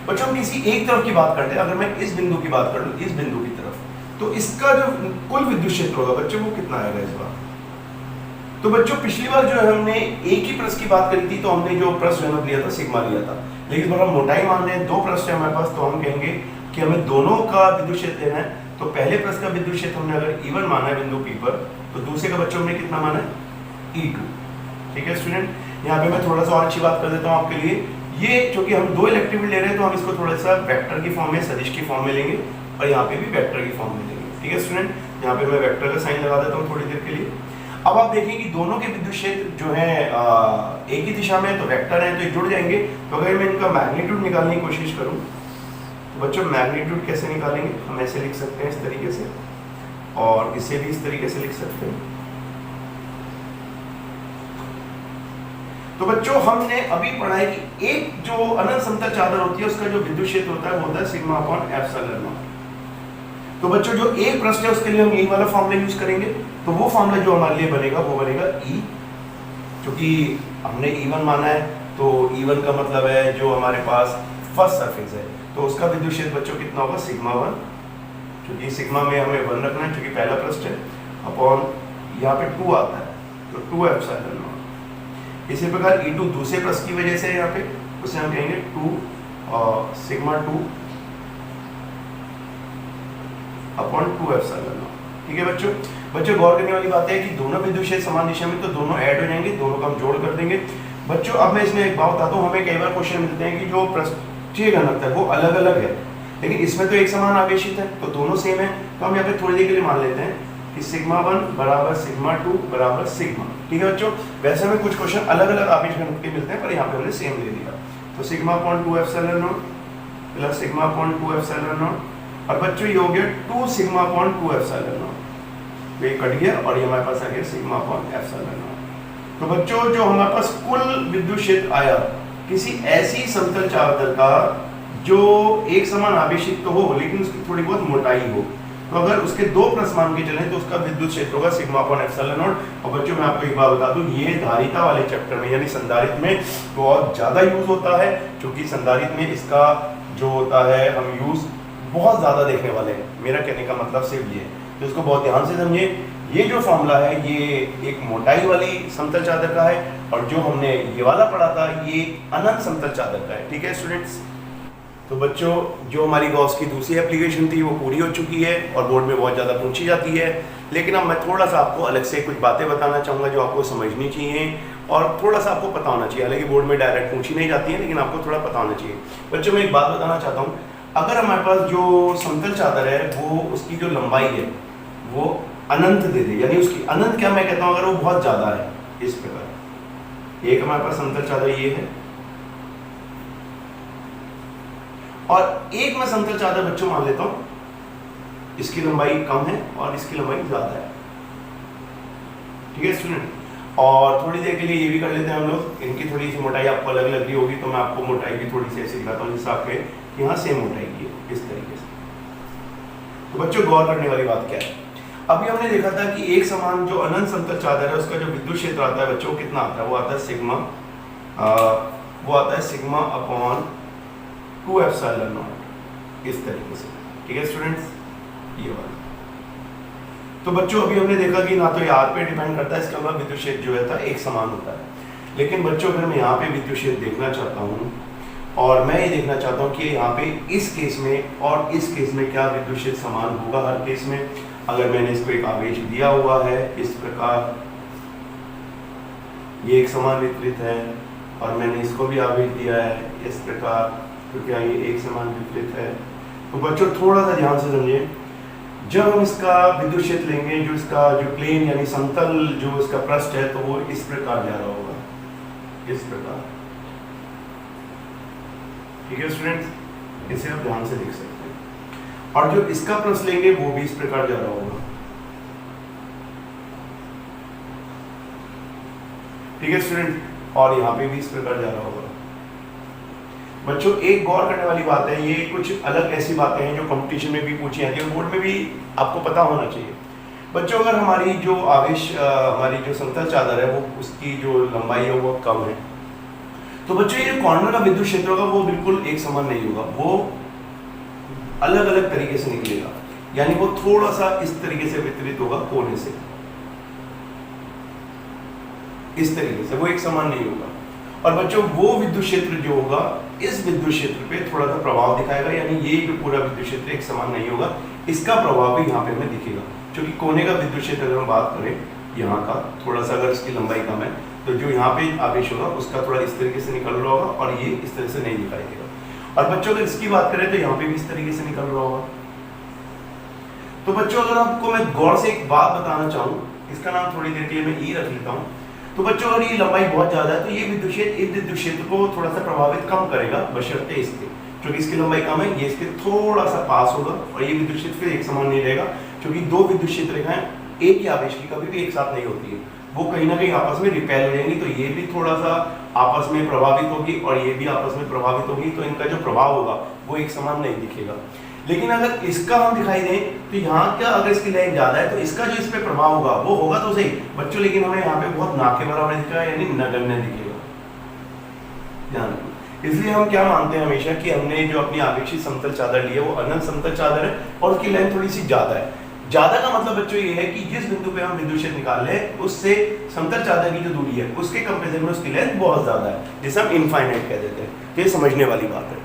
बच्चों हम किसी एक तरफ की बात करते हैं, अगर मैं इस बिंदु की बात करूं इस बिंदु की तरफ, तो इसका जो कुल विद्युत क्षेत्र होगा बच्चों वो कितना आएगा इस बार। तो बच्चों पिछली बार जो है हमने एक ही पृष्ठ की बात करी थी तो हमने जो पृष्ठ घनत्व लिया था सिग्मा लिया था, लेकिन अगर हम मोटाई मान रहे हैं दो पृष्ठ है हमारे पास तो हम कहेंगे कि हमें दोनों का विद्युत क्षेत्र लेना है। तो पहले पृष्ठ का विद्युत क्षेत्र हमने अगर E1 माना है बिंदु P पर, तो दूसरे का बच्चों हमने कितना माना है E2। ठीक है स्टूडेंट, यहाँ पे मैं थोड़ा सा और अच्छी बात कर देता हूँ आपके लिए। ये क्योंकि हम दो इलेक्ट्रिक फील्ड ले रहे हैं तो हम इसको थोड़ा सा वेक्टर की फॉर्म में, सदिश की फॉर्म में लेंगे और यहाँ पे भी वेक्टर की फॉर्म में लेंगे। ठीक है स्टूडेंट, यहाँ पे मैं वेक्टर का साइन लगा देता हूँ थोड़ी देर के लिए। अब आप देखिए कि दोनों के विद्युत क्षेत्र जो है एक ही दिशा में तो वेक्टर है तो ये जुड़ जाएंगे। तो अगर मैं इनका मैग्नीट्यूड निकालने की कोशिश करूँ तो बच्चों मैग्नीट्यूड कैसे निकालेंगे, हम ऐसे लिख सकते हैं इस तरीके से और इसे भी इस तरीके से लिख सकते हैं। तो बच्चों हमने अभी पढ़ा है कि एक जो अनंत समतल चादर होती है उसका जो विद्युत क्षेत्र होता है वो होता है सिग्मा अपॉन एप्सिलॉन नॉट। तो बच्चों जो एक पृष्ठ है उसके लिए हम यही वाला फॉर्मूला यूज करेंगे। तो वो फॉर्मूला जो हमारे लिए बनेगा वो बनेगा E, क्योंकि हमने E1 माना है तो E1 का मतलब है जो हमारे पास फर्स्ट सरफेस है तो उसका विद्युत क्षेत्र बच्चों कितना होगा सिग्मा 1, क्योंकि सिग्मा में हमें 1 रखना है क्योंकि पहला पृष्ठ है, अपॉन यहाँ पे 2 आता है तो 2 एप्सिलॉन नॉट। इसी प्रकार E2 दूसरे पृष्ठ की वजह से यहाँ पे उसे हम कहेंगे 2 सिग्मा 2 अपॉन 2 एप्सिलॉन नॉट। ठीक है बच्चों, गौर करने वाली बात है कि दोनों विद्युत क्षेत्र समान दिशा में तो दोनों ऐड हो जाएंगे, दोनों का हम जोड़ कर देंगे। बच्चों अब मैं इसमें एक बात बताता हूँ, हमें कई बार क्वेश्चन मिलते हैं कि जो पृष्ठीय घनत्व है वो अलग अलग है लेकिन इसमें तो एक समान आवेशित है तो दोनों सेम है। तो हम यहाँ पे थोड़ी देर के लिए मान लेते हैं कि सिग्मा 1 बराबर सिग्मा 2 बराबर सिग्मा। ठीक है बच्चों, वैसे हमें कुछ क्वेश्चन अलग अलग आवेश घनत्व के मिलते हैं पर यहाँ पे हमने सेम ले लिया। तो sigma upon 2 epsilon not plus sigma upon 2 epsilon not, और बच्चों ये हो गया 2 सिग्मा अपॉन 2 एप्सिलॉन नॉट, तो ये कट गया और ये हमारे पास आ गया सिग्मा अपॉन एप्सिलॉन नॉट। तो बच्चों जो हमारे पास कुल विद्युत क्षेत्र आया किसी ऐसी समतल चादर का जो एक समान आवेशित तो हो लेकिन उसकी थोड़ी बहुत मोटाई हो, तो अगर उसके दो प्लस मान के चलें तो उसका विद्युत क्षेत्र होगा सिग्मा अपॉन एप्सिलॉन नॉट। और बच्चों मैं आपको एक बात बता दूं, ये धारिता वाले चैप्टर में यानी संधारित्र में बहुत ज्यादा यूज होता है, क्योंकि संधारित्र में इसका जो होता है हम यूज बहुत ज्यादा देखने वाले हैं। मेरा कहने का मतलब सिर्फ ये है, तो इसको बहुत ध्यान से समझिए। ये जो फॉर्मूला है ये एक मोटाई वाली समतल चादर का है, और जो हमने ये वाला पढ़ा था ये अनंत समतल चादर का है। ठीक है स्टूडेंट्स, तो बच्चों जो हमारी गॉस की दूसरी एप्लीकेशन थी वो पूरी हो चुकी है और बोर्ड में बहुत ज़्यादा पूछी जाती है, लेकिन अब मैं थोड़ा सा आपको अलग से कुछ बातें बताना चाहूँगा जो आपको समझनी चाहिए और थोड़ा सा आपको पता होना चाहिए। हालांकि बोर्ड में डायरेक्ट पूछी नहीं जाती है, लेकिन आपको थोड़ा पता होना चाहिए। बच्चों मैं एक बात बताना चाहता हूँ, अगर हमारे पास जो समतल चादर है वो उसकी जो लंबाई है वो अनंत दे दे, यानी उसकी अनंत क्या मैं कहता हूँ, अगर वो बहुत ज़्यादा है, इस प्रकार एक हमारे पास समतल चादर ये है और एक मैं समतल चादर बच्चों मान लेता हूं, इसकी लंबाई कम है और इसकी लंबाई ज्यादा है। ठीक है स्टूडेंट, और थोड़ी देर के लिए ये भी कर लेते हैं हम लोग, इनकी थोड़ी सी मोटाई आपको अलग लग रही होगी तो मैं आपको मोटाई भी थोड़ी सी ऐसे दिखाता हूँ जिससे आपके यहाँ सेम मोटाई की है इस तरीके से। तो बच्चों गौर करने वाली बात क्या है, अभी हमने देखा था कि एक समान जो अनंत समतल चादर है उसका जो विद्युत क्षेत्र आता है बच्चों कितना आता है, वो आता है सिग्मा अपॉन 2 एप्सिलॉन नॉट, इस तरीके से। ठीक है स्टूडेंट्स, ये वाला। तो बच्चों अभी हमने देखा कि ना तो ये आर पे डिपेंड करता है, इसके अलावा विद्युत क्षेत्र जो है एक समान होता है। लेकिन बच्चों अगर मैं यहाँ पे विद्युत क्षेत्र देखना चाहता हूँ और मैं ये देखना चाहता हूँ कि यहाँ पे इस केस में और इस केस में क्या विद्युत क्षेत्र समान होगा हर केस में। अगर मैंने इसको एक आवेश दिया हुआ है इस प्रकार, ये एक समान वितरित है, और मैंने इसको भी आवेश दिया है इस प्रकार, तो क्या ये एक समान वितरित है। तो बच्चों थोड़ा सा ध्यान से समझिए, जब हम इसका विद्युत क्षेत्र लेंगे, जो इसका जो प्लेन यानी समतल जो इसका पृष्ठ है, तो वो इस प्रकार जा रहा होगा, इस प्रकार। ठीक है स्टूडेंट्स, इसे आप ध्यान से देख सकते हैं। और जो इसका पृष्ठ लेंगे वो भी इस प्रकार जा रहा होगा। ठीक है स्टूडेंट, और यहाँ पे भी इस प्रकार जा रहा होगा। बच्चों एक गौर करने वाली बात है, ये कुछ अलग ऐसी बातें हैं जो कंपटीशन में भी पूछी जाती है, बोर्ड में भी आपको पता होना चाहिए। बच्चों अगर हमारी जो आवेश हमारी जो समतल चादर है वो उसकी जो लंबाई है वो कम है, तो बच्चों ये कॉर्नर का विद्युत क्षेत्र होगा वो बिल्कुल एक समान नहीं होगा, वो अलग अलग तरीके से निकलेगा, यानी वो थोड़ा सा इस तरीके से वितरित होगा कोने से, इस तरीके से, वो एक समान नहीं होगा। और बच्चों वो विद्युत क्षेत्र जो होगा इस विद्युत क्षेत्र पे थोड़ा सा प्रभाव दिखाएगा, यानी ये जो पूरा विद्युत क्षेत्र एक समान नहीं होगा, इसका प्रभाव भी यहाँ पे हमें दिखेगा। क्योंकि कोने का विद्युत क्षेत्र अगर हम बात करें यहाँ का, थोड़ा सा अगर इसकी लंबाई कम है तो जो यहाँ पे आवेश होगा उसका थोड़ा इस तरीके से निकल रहा होगा और ये इस तरह से नहीं दिखाई देगा। और बच्चों अगर इसकी बात करें तो यहाँ पे भी इस तरीके से निकल रहा होगा। तो बच्चों अगर आपको मैं गौर से एक बात बताना चाहूँ, इसका नाम थोड़ी देर के लिए मैं ई रख लेता हूँ। तो बच्चों अगर ये लंबाई बहुत ज्यादा है तो ये विद्युत क्षेत्र इस विद्युत क्षेत्र को थोड़ा सा प्रभावित कम करेगा, बशर्ते इसके, क्योंकि इसकी लंबाई कम है, ये इसके थोड़ा सा पास होगा और ये विद्युत क्षेत्र फिर एक समान नहीं रहेगा, क्योंकि दो विद्युत क्षेत्र रेखाएं एक ही आवेश की कभी भी एक साथ नहीं होती है, वो कहीं ना कहीं आपस में रिपेल हो जाएंगी। तो ये भी थोड़ा सा आपस में प्रभावित होगी और ये भी आपस में प्रभावित होगी, तो इनका जो प्रभाव होगा वो एक समान नहीं दिखेगा। लेकिन अगर इसका हम दिखाई दें तो यहाँ क्या, अगर इसकी लेंथ ज्यादा है तो इसका जो इस पे प्रभाव होगा वो होगा तो सही बच्चों, लेकिन हमें यहाँ पे बहुत ना के बराबर दिखेगा, यानी नगण्य दिखेगा। ध्यान रखना, इसलिए हम क्या मानते हैं हमेशा कि हमने जो अपनी आवेशित समतल चादर ली है वो अनंत समतल चादर है और उसकी लेंथ थोड़ी सी ज्यादा है। ज्यादा का मतलब बच्चों ये है कि जिस बिंदु पे हम विद्युत क्षेत्र निकाल रहे हैं उससे समतल चादर की जो दूरी है उसके कंपेरिजन में उसकी लेंथ बहुत ज्यादा है, जिसे हम इनफाइनाइट कह देते हैं। तो ये समझने वाली बात है।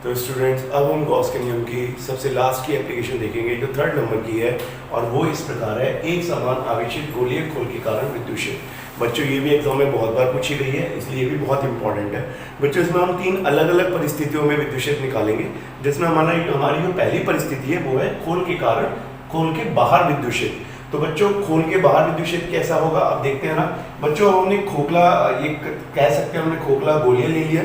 तो स्टूडेंट्स अब हम गॉस के नियम की सबसे लास्ट की एप्लीकेशन देखेंगे जो 3rd नंबर की है, और वो इस प्रकार है, एक समान आवेशित गोलीय खोल के कारण विद्युत क्षेत्र। बच्चों ये भी एग्जाम में बहुत बार पूछी गई है, इसलिए ये भी बहुत इंपॉर्टेंट है। बच्चों इसमें हम 3 अलग अलग परिस्थितियों में विद्युत क्षेत्र निकालेंगे, जिसमें हमारी जो पहली परिस्थिति है वो है खोल के कारण खोल के बाहर विद्युत क्षेत्र। तो बच्चों खोल के बाहर विद्युत क्षेत्र कैसा होगा अब देखते हैं ना। बच्चों हमने खोखला, ये कह सकते हैं हमने खोखला गोलीय ले लिया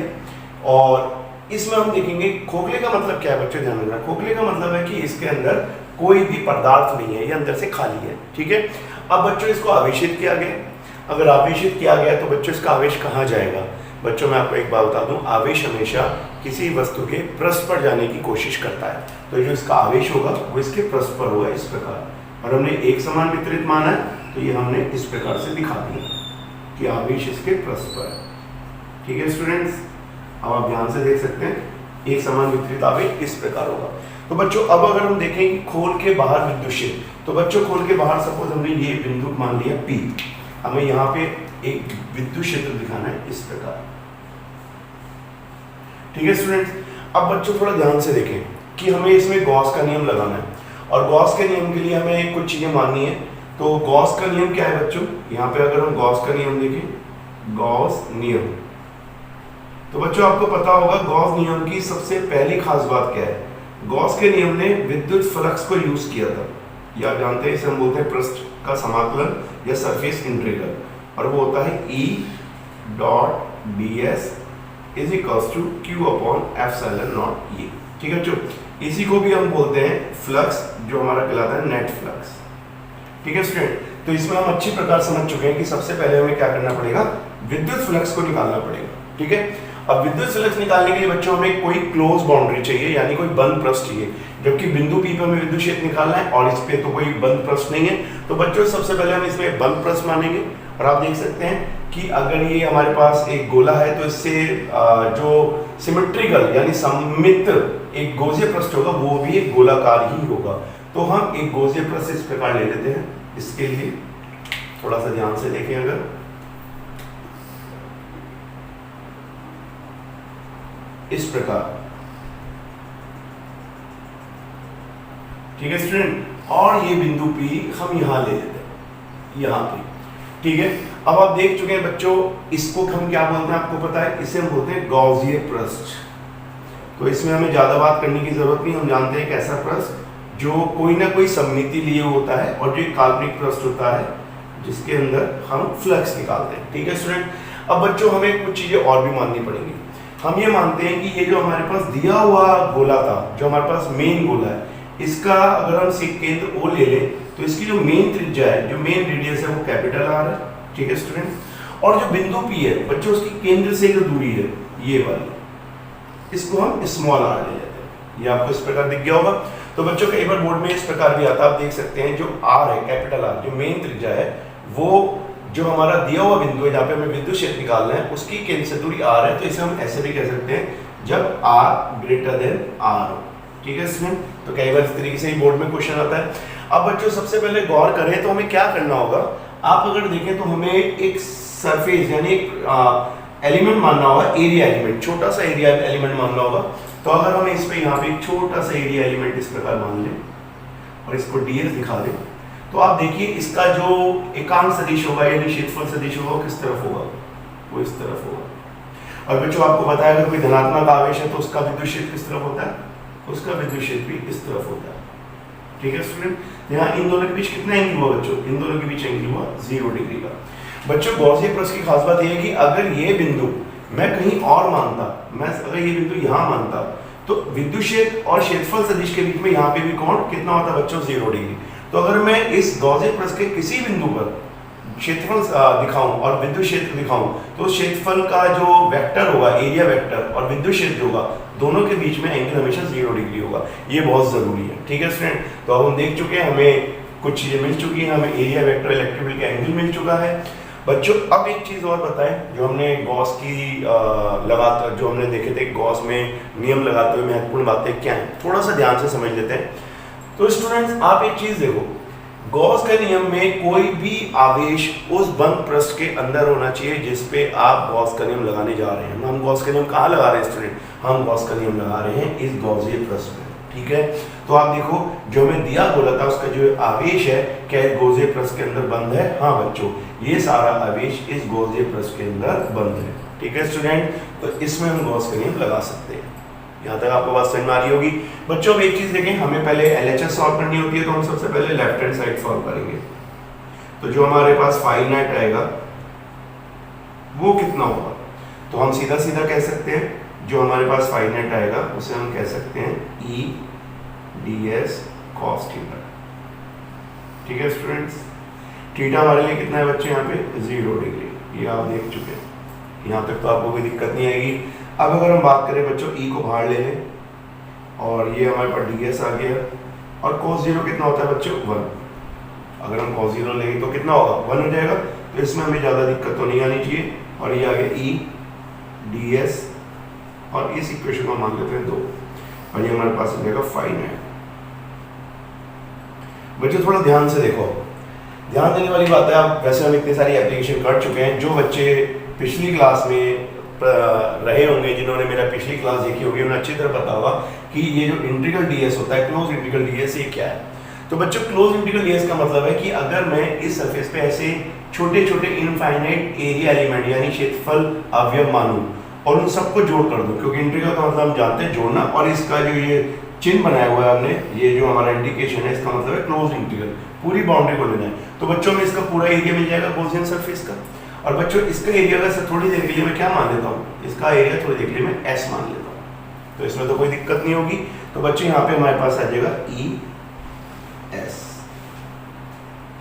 और इसमें हम देखेंगे खोखले का मतलब क्या है बच्चों, ध्यान रखना। खोखले का मतलब है कि इसके अंदर कोई भी पदार्थ नहीं है, ये अंदर से खाली है, ठीक है। अब बच्चों इसको आवेशित किया गया, अगर आवेशित किया गया तो बच्चों इसका आवेश कहाँ जाएगा? बच्चों मैं आपको एक बात बता दूं, आवेश हमेशा किसी वस्तु के पृष्ठ पर जाने की कोशिश करता है, तो जो इसका आवेश होगा वो इसके पृष्ठ पर होगा इस प्रकार, और हमने एक समान वितरित माना है तो ये हमने इस प्रकार से दिखा दिया कि आवेश इसके पृष्ठ पर है, ठीक है स्टूडेंट्स। अब आप ध्यान से देख सकते हैं, एक समान वितरित आवेश इस प्रकार होगा। तो बच्चों अब अगर हम देखें कि खोल के बाहर विद्युत क्षेत्र, तो बच्चों खोल के बाहर सपोज हमने ये बिंदु मान लिया P, हमें यहाँ पे एक विद्युत क्षेत्र दिखाना है इस प्रकार, ठीक है स्टूडेंट्स। अब बच्चों थोड़ा ध्यान से देखें कि हमें इसमें गॉस का नियम लगाना है, और गॉस के नियम के लिए हमें कुछ चीजें माननी है। तो गॉस का नियम क्या है बच्चों, यहाँ पे अगर हम गॉस का नियम देखें, गॉस नियम, तो बच्चों आपको पता होगा गॉस नियम की सबसे पहली खास बात क्या है। गॉस के नियम ने विद्युत फ्लक्स को यूज किया था, या आप जानते हैं इसे हम बोलते हैं पृष्ठ का समाकलन या सरफेस इंटीग्रल, और वो होता है E dot ds is equals to Q upon epsilon naught E, ठीक है बच्चों। इसी को भी हम बोलते हैं फ्लक्स, जो हमारा कहलाता है नेट फ्लक्स, ठीक है स्टूडेंट। तो इसमें हम अच्छी प्रकार समझ चुके हैं कि सबसे पहले हमें क्या करना पड़ेगा, विद्युत फ्लक्स को निकालना पड़ेगा, ठीक है। अब विद्युत फ्लक्स निकालने के लिए बच्चों हमें कोई क्लोज बाउंड्री चाहिए, यानी कोई बंद पृष्ठ चाहिए, जबकि बिंदु P पर हमें विद्युत क्षेत्र निकालना है और इस पे तो कोई बंद पृष्ठ नहीं है। तो बच्चों सबसे पहले हम इसमें बंद पृष्ठ मानेंगे, और आप देख सकते हैं कि अगर ये हमारे पास एक गोला है तो इससे जो सिमेट्रिकल यानी सममित एक गोजीय पृष्ठ होगा वो भी एक गोलाकार ही होगा। तो हम एक गोजीय पृष्ठ इस प्रकार ले लेते हैं। इसके लिए थोड़ा सा ध्यान से देखें, अगर इस प्रकार, ठीक है स्टूडेंट, और ये बिंदु P हम यहां ले लेते हैं, यहां पे, ठीक है। अब आप देख चुके हैं बच्चों, इसको हम क्या बोलते हैं आपको पता है, इसे हम बोलते हैं गॉसियन पृष्ठ। तो इसमें हमें ज्यादा बात करने की जरूरत नहीं, हम जानते हैं कि ऐसा पृष्ठ जो कोई ना कोई सममिति लिए होता है और जो एक काल्पनिक पृष्ठ होता है जिसके अंदर हम फ्लक्स निकालते हैं, ठीक है स्टूडेंट। अब बच्चों हमें कुछ चीजें और भी माननी पड़ेंगी। हम ये मानते हैं कि ये जो हमारे पास दिया हुआ गोला था, जो हमारे पास मेन गोला है, इसका अगर हम केंद्र O ले लें तो इसकी जो मेन त्रिज्या है, जो मेन रेडियस है वो कैपिटल R है, ठीक है स्टूडेंट। और जो बिंदु P है बच्चों, उसकी केंद्र से जो दूरी है ये वाली, इसको हम स्मॉल r ले लेते हैं। ये आपको इस प्रकार दिख गया होगा। तो बच्चों कई बार बोर्ड में इस प्रकार भी आता है, आप देख सकते हैं जो r है, कैपिटल R, जो मेन त्रिज्या है, वो जो हमारा दिया हुआ बिंदु है जहाँ पे हमें विद्युत क्षेत्र निकालना है, उसकी केंद्र से दूरी r है, तो इसे हम ऐसे भी कह सकते हैं जब r ग्रेटर देन r हो, ठीक है इसमें। तो कई बार इस तरीके से ही बोर्ड में क्वेश्चन आता है। अब बच्चों सबसे पहले गौर करें तो हमें क्या करना होगा। आप अगर देखें तो हमें एक सरफेस यानी एक एलिमेंट मानना होगा, एरिया एलिमेंट, छोटा सा एरिया एलिमेंट मानना होगा। तो अगर हम इस पे यहाँ पे एक छोटा सा एरिया एलिमेंट इस प्रकार मान लें और इसको ds दिखा दें, तो आप देखिए इसका जो एकांक सदिश होगा यानी क्षेत्रफल सदिश होगा वो किस तरफ होगा, वो इस तरफ होगा। और बच्चों आपको पता है अगर कोई धनात्मक आवेश है तो उसका विद्युत क्षेत्र किस तरफ होता है, उसका विद्युत क्षेत्र भी इस तरफ होता है, ठीक है स्टूडेंट। यहाँ इन दोनों के बीच कितना एंगल हुआ बच्चों, इन दोनों के बीच एंगल हुआ 0 डिग्री का। बच्चों गॉसियन पृष्ठ की खास बात यह है कि अगर ये बिंदु मैं कहीं और मानता, मैं अगर ये बिंदु यहाँ मानता, तो विद्युत क्षेत्र और क्षेत्रफल सदिश के बीच में यहाँ पे भी कोण कितना होता बच्चों, 0 डिग्री। तो अगर मैं इस गॉसियन पृष्ठ के किसी बिंदु पर क्षेत्रफल दिखाऊं और विद्युत क्षेत्र दिखाऊं, तो क्षेत्रफल का जो वेक्टर होगा, एरिया वेक्टर, और विद्युत क्षेत्र होगा, दोनों के बीच में एंगल हमेशा 0 डिग्री होगा। ये बहुत जरूरी है, ठीक है स्टूडेंट। तो अब हम देख चुके हैं, हमें कुछ चीजें मिल चुकी हैं, हमें एरिया वेक्टर, इलेक्ट्रिक फील्ड का एंगल मिल चुका है। बच्चों अब एक चीज और बताएं, जो हमने गॉस की लगातार जो हमने देखे थे गॉस में नियम लगाते हुए महत्वपूर्ण बातें क्या हैं, थोड़ा सा ध्यान से समझ लेते हैं। तो स्टूडेंट्स आप एक चीज देखो, गॉस के नियम में कोई भी आवेश उस बंद पृष्ठ के अंदर होना चाहिए जिस पे आप गॉस का नियम लगाने जा रहे हैं। हम गॉस का नियम कहाँ लगा रहे हैं स्टूडेंट, हम गॉस का नियम लगा रहे हैं इस गॉसियन पृष्ठ में, ठीक है। तो आप देखो जो हमें दिया गोला था उसका जो आवेश है क्या इस गॉसियन पृष्ठ के अंदर बंद है, हाँ बच्चों ये सारा आवेश इस गॉसियन पृष्ठ के अंदर बंद है, ठीक है स्टूडेंट। तो इसमें हम गॉस का नियम लगा सकते हैं। यहाँ तक आपको बात समझ में आ रही होगी। बच्चों एक चीज देखें, हमें पहले LHS सॉल्व करनी होती है, तो हम सबसे पहले लेफ्ट हैंड साइड सॉल्व करेंगे। तो जो हमारे पास फाइनाइट आएगा वो कितना होगा, तो हम सीधा सीधा कह सकते हैं जो हमारे पास फाइनाइट आएगा उसे हम कह सकते हैं E D S cos theta. ठीक है स्टूडेंट्स, थीटा हमारे लिए कितना है बच्चे यहाँ पे 0 डिग्री, ये आप देख चुके हैं, यहाँ तक तो आपको कोई दिक्कत नहीं आएगी। अब अगर हम बात करें बच्चों ई को बाहर ले लें और ये हमारे पास डी एस आ गया और cos 0 कितना होता है बच्चों 1। अगर हम cos 0 लेंगे तो कितना होगा 1 हो जाएगा, तो इसमें हमें ज़्यादा दिक्कत तो नहीं आनी चाहिए। और ये आ गया ई डी एस और इस इक्वेशन को मान लेते हैं 2 और ये हमारे पास हो जाएगा फाइनाइट। बच्चों थोड़ा ध्यान से देखो, ध्यान देने वाली बात है, आप वैसे हम इतनी सारी एप्लीकेशन कर चुके हैं, जो बच्चे पिछली क्लास में रहे होंगे, जिन्होंने मेरा पिछली क्लास देखी होगी, उन्हें अच्छी तरह पता होगा कि ये जो इंटीग्रल डीएस होता है, क्लोज इंटीग्रल डीएस, ये क्या है। तो बच्चों क्लोज इंटीग्रल डीएस का मतलब है कि अगर मैं इस सरफेस पे ऐसे छोटे छोटे इनफाइनाइट एरिया एलिमेंट यानी क्षेत्रफल अवयव मानूं और उन सबको जोड़ कर दूं, क्योंकि इंटीग्रल का मतलब हम जानते हैं जोड़ना, और इसका जो ये चिन्ह बनाया हुआ है हमने, ये जो हमारा इंडिकेशन है, इसका मतलब है क्लोज इंटीग्रल, पूरी बाउंड्री को लेना है। तो बच्चों में इसका पूरा एरिया मिल जाएगा गॉसियन सरफेस का। और बच्चों इसका एरिया अगर थोड़ी देर के लिए मैं क्या मान लेता हूँ, इसका एरिया थोड़ी देर के लिए मैं एस मान लेता हूँ, तो इसमें तो कोई दिक्कत नहीं होगी। तो बच्चों यहाँ पे हमारे पास आ जाएगा ई एस।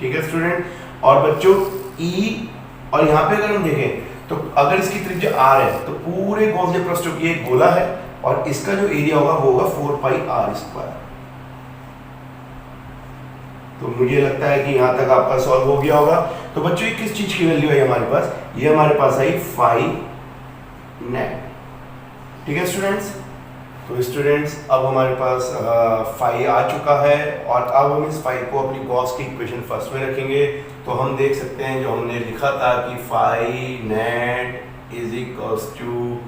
ठीक है स्टूडेंट, और बच्चों ई, और यहाँ पे अगर हम देखें तो अगर इसकी त्रिज्या r है तो पूरे गॉसियन पृष्ठों की एक गोला है और इसका जो एरिया होगा वो होगा 4 पाई r स्क्वायर। तो मुझे लगता है कि यहाँ तक आपका सॉल्व हो गया होगा। तो बच्चों ये किस चीज की वैल्यू है हमारे पास, ये हमारे पास आई फाई नेट। ठीक है स्टूडेंट्स, तो स्टूडेंट्स अब हमारे पास फाई आ चुका है और अब हम इस फाई को अपनी गॉस की इक्वेशन फर्स्ट में रखेंगे। तो हम देख सकते हैं जो हमने लिखा था कि phi net is equals to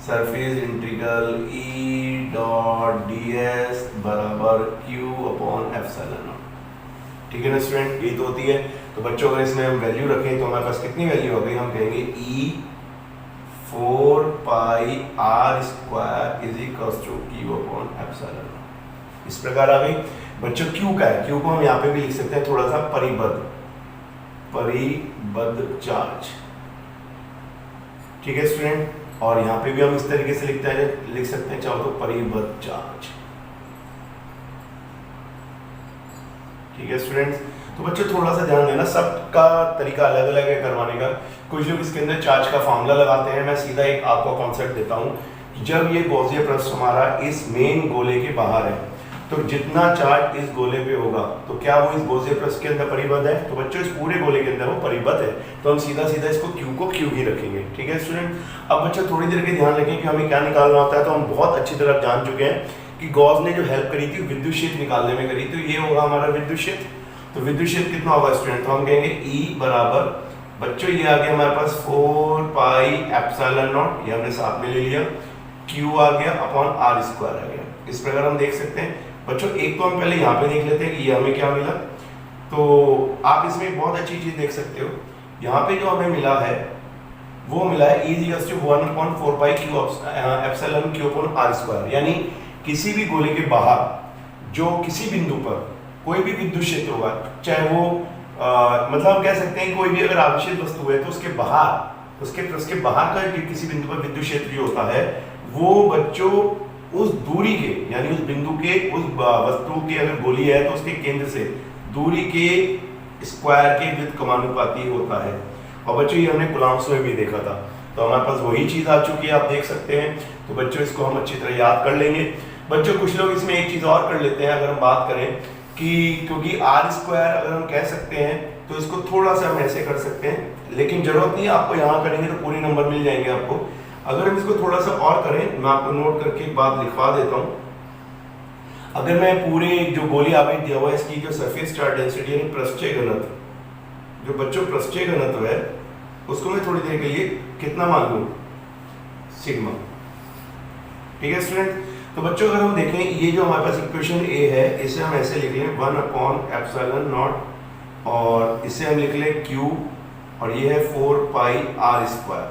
surface integral E dot D S बराबर क्यू अपॉन एप्सिलॉन नॉट। ठीक है ना स्टूडेंट, ये तो होती है। तो बच्चों अगर इसमें हम वैल्यू रखें तो हमारे पास कितनी वैल्यू हो गई, हम कहेंगे E 4 pi r square is equals to q upon epsilon. इस प्रकार आ गई। बच्चों क्यू का है, क्यू को हम यहाँ पे भी लिख सकते हैं थोड़ा सा परिबद्ध चार्ज। ठीक है स्टूडेंट, और यहाँ पे भी हम इस तरीके से लिख सकते हैं चाहो तो परिबद्ध चार्ज। ठीक है स्टूडेंट्स, तो बच्चों थोड़ा सा ध्यान देना, सबका तरीका अलग अलग है करवाने का। कुछ लोग इसके अंदर चार्ज का फॉर्मूला लगाते हैं, मैं सीधा एक आपको कॉन्सेप्ट देता हूँ। जब ये गॉसियन पृष्ठ हमारा इस मेन गोले के बाहर है तो जितना चार्ज इस गोले पे होगा तो क्या वो इस गॉसियन पृष्ठ के अंदर परिबद्ध है, तो बच्चों इस पूरे गोले के अंदर वो परिबद्ध है, तो हम सीधा सीधा इसको क्यू को क्यू ही रखेंगे। ठीक है स्टूडेंट, अब बच्चों थोड़ी देर के ध्यान रखें कि हमें क्या निकालना होता है। तो हम बहुत अच्छी तरह जान चुके हैं कि गॉस ने जो हेल्प करी थी विद्युत क्षेत्र निकालने में करी, तो ये होगा हमारा विद्युत क्षेत्र। तो विद्युत क्षेत्र कितना होगा स्टूडेंट, तो हम कहेंगे E बराबर, बच्चों ये आ गया हमारे पास 4 पाई एप्सिलॉन नॉट, ये हमने साथ में ले लिया, Q आ गया अपॉन R स्क्वायर आ गया। इस प्रकार हम देख सकते हैं। बच्चों एक तो हम पहले यहाँ पे देख लेते हैं कि ये हमें क्या मिला। तो आप इसमें एक बहुत अच्छी चीज देख सकते हो, यहाँ पे जो हमें मिला है वो मिला है E equals to 1/4 pi Q epsilon Q upon R square. यानी किसी भी गोले के बाहर जो किसी बिंदु पर कोई भी विद्युत क्षेत्र होगा, चाहे वो मतलब हम कह सकते हैं कोई भी अगर आवेशित वस्तु है तो उसके बाहर, उसके बाहर का किसी बिंदु पर विद्युत क्षेत्र जो होता है वो बच्चों उस दूरी के, यानी उस बिंदु के, उस वस्तु की अगर गोली है तो उसके केंद्र से दूरी के स्क्वायर के व्युत्क्रमानुपाती होता है। और बच्चों ये हमने कूलम्ब्स में भी देखा था, तो हमारे पास वही चीज आ चुकी है, आप देख सकते हैं। तो बच्चों इसको हम अच्छी तरह याद कर लेंगे। बच्चों कुछ लोग इसमें एक चीज और कर लेते हैं, अगर हम बात करें कि क्योंकि आर स्क्वायर अगर हम कह सकते हैं तो इसको थोड़ा सा हम ऐसे कर सकते हैं, लेकिन जरूरत नहीं है, आपको यहाँ करेंगे तो पूरे नंबर मिल जाएंगे आपको। अगर हम इसको थोड़ा सा और करें, मैं आपको नोट करके एक बात लिखवा देता हूँ। अगर मैं पूरे जो गोली आवेश दिया हुआ है इसकी जो सरफेस चार्ज डेंसिटी यानी पृष्ठीय घनत्व, जो बच्चों पृष्ठीय घनत्व है उसको मैं थोड़ी देर के लिए कितना मान लूँ, सिग्मा। ठीक है स्टूडेंट, तो बच्चों अगर हम देखें ये जो हमारे पास इक्वेशन ए है इसे हम ऐसे लिख लें 1/एप्सिलॉन नॉट और इसे हम लिख लें Q और ये है 4 पाई R स्क्वायर।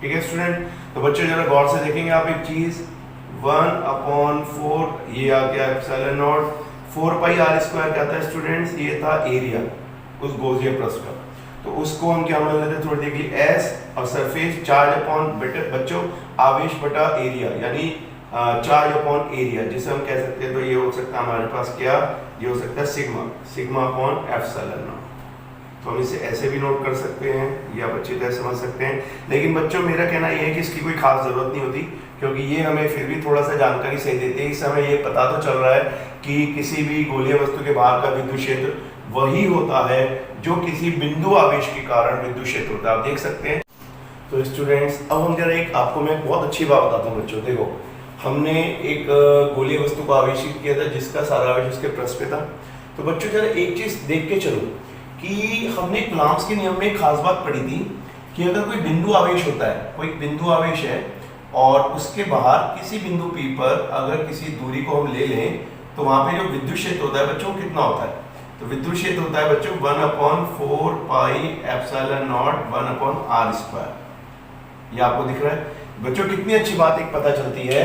ठीक है स्टूडेंट, तो बच्चों जरा गौर से देखेंगे आप एक चीज, 1/4 ये आ गया epsilon not, 4 pi R square क्या था स्टूडेंट्स, ये था एरिया उस गॉसियन पृष्ठ का। तो उसको हम क्या मान लेते हैं थोड़ी देर के लिए एस, और सरफेस चार्ज अपॉन बच्चों आवेश बटा एरिया, यानी चार्ज अपॉन एरिया, जिसे हम कह सकते हैं तो ये हो सकता है हमारे पास क्या, ये हो सकता है sigma, sigma upon epsilon not. तो हम इसे ऐसे भी नोट कर सकते हैं, या अच्छी तरह समझ सकते हैं। लेकिन बच्चों मेरा कहना यह है कि इसकी कोई खास जरूरत नहीं होती, क्योंकि ये हमें फिर भी थोड़ा सा जानकारी सही देती है। इस समय ये पता तो चल रहा है कि किसी भी गोलीय वस्तु के बाहर का विद्युत क्षेत्र वही होता है जो किसी बिंदु आवेश के कारण विद्युत क्षेत्र होता है। आप देख सकते हैं। तो स्टूडेंट्स, अब हम जरा एक आपको मैं बहुत अच्छी बात बताता हूँ बच्चों। देखो, हमने एक गोलीय वस्तु को आवेशित किया था जिसका सारा आवेश उसके पृष्ठ पे था। तो बच्चों जरा एक चीज देख के चलो कि हमने कूलॉम्स के नियम में एक खास बात पढ़ी थी कि अगर कोई बिंदु आवेश होता है, कोई बिंदु आवेश है और उसके बाहर किसी बिंदु P पर अगर किसी दूरी को हम ले लें तो वहां पे जो विद्युत क्षेत्र होता है बच्चों कितना होता है? तो विद्युत क्षेत्र होता है बच्चों 1/4 पाई एप्सिलॉन नॉट 1/r²। ये आपको दिख रहा है बच्चों? कितनी अच्छी बात एक पता चलती है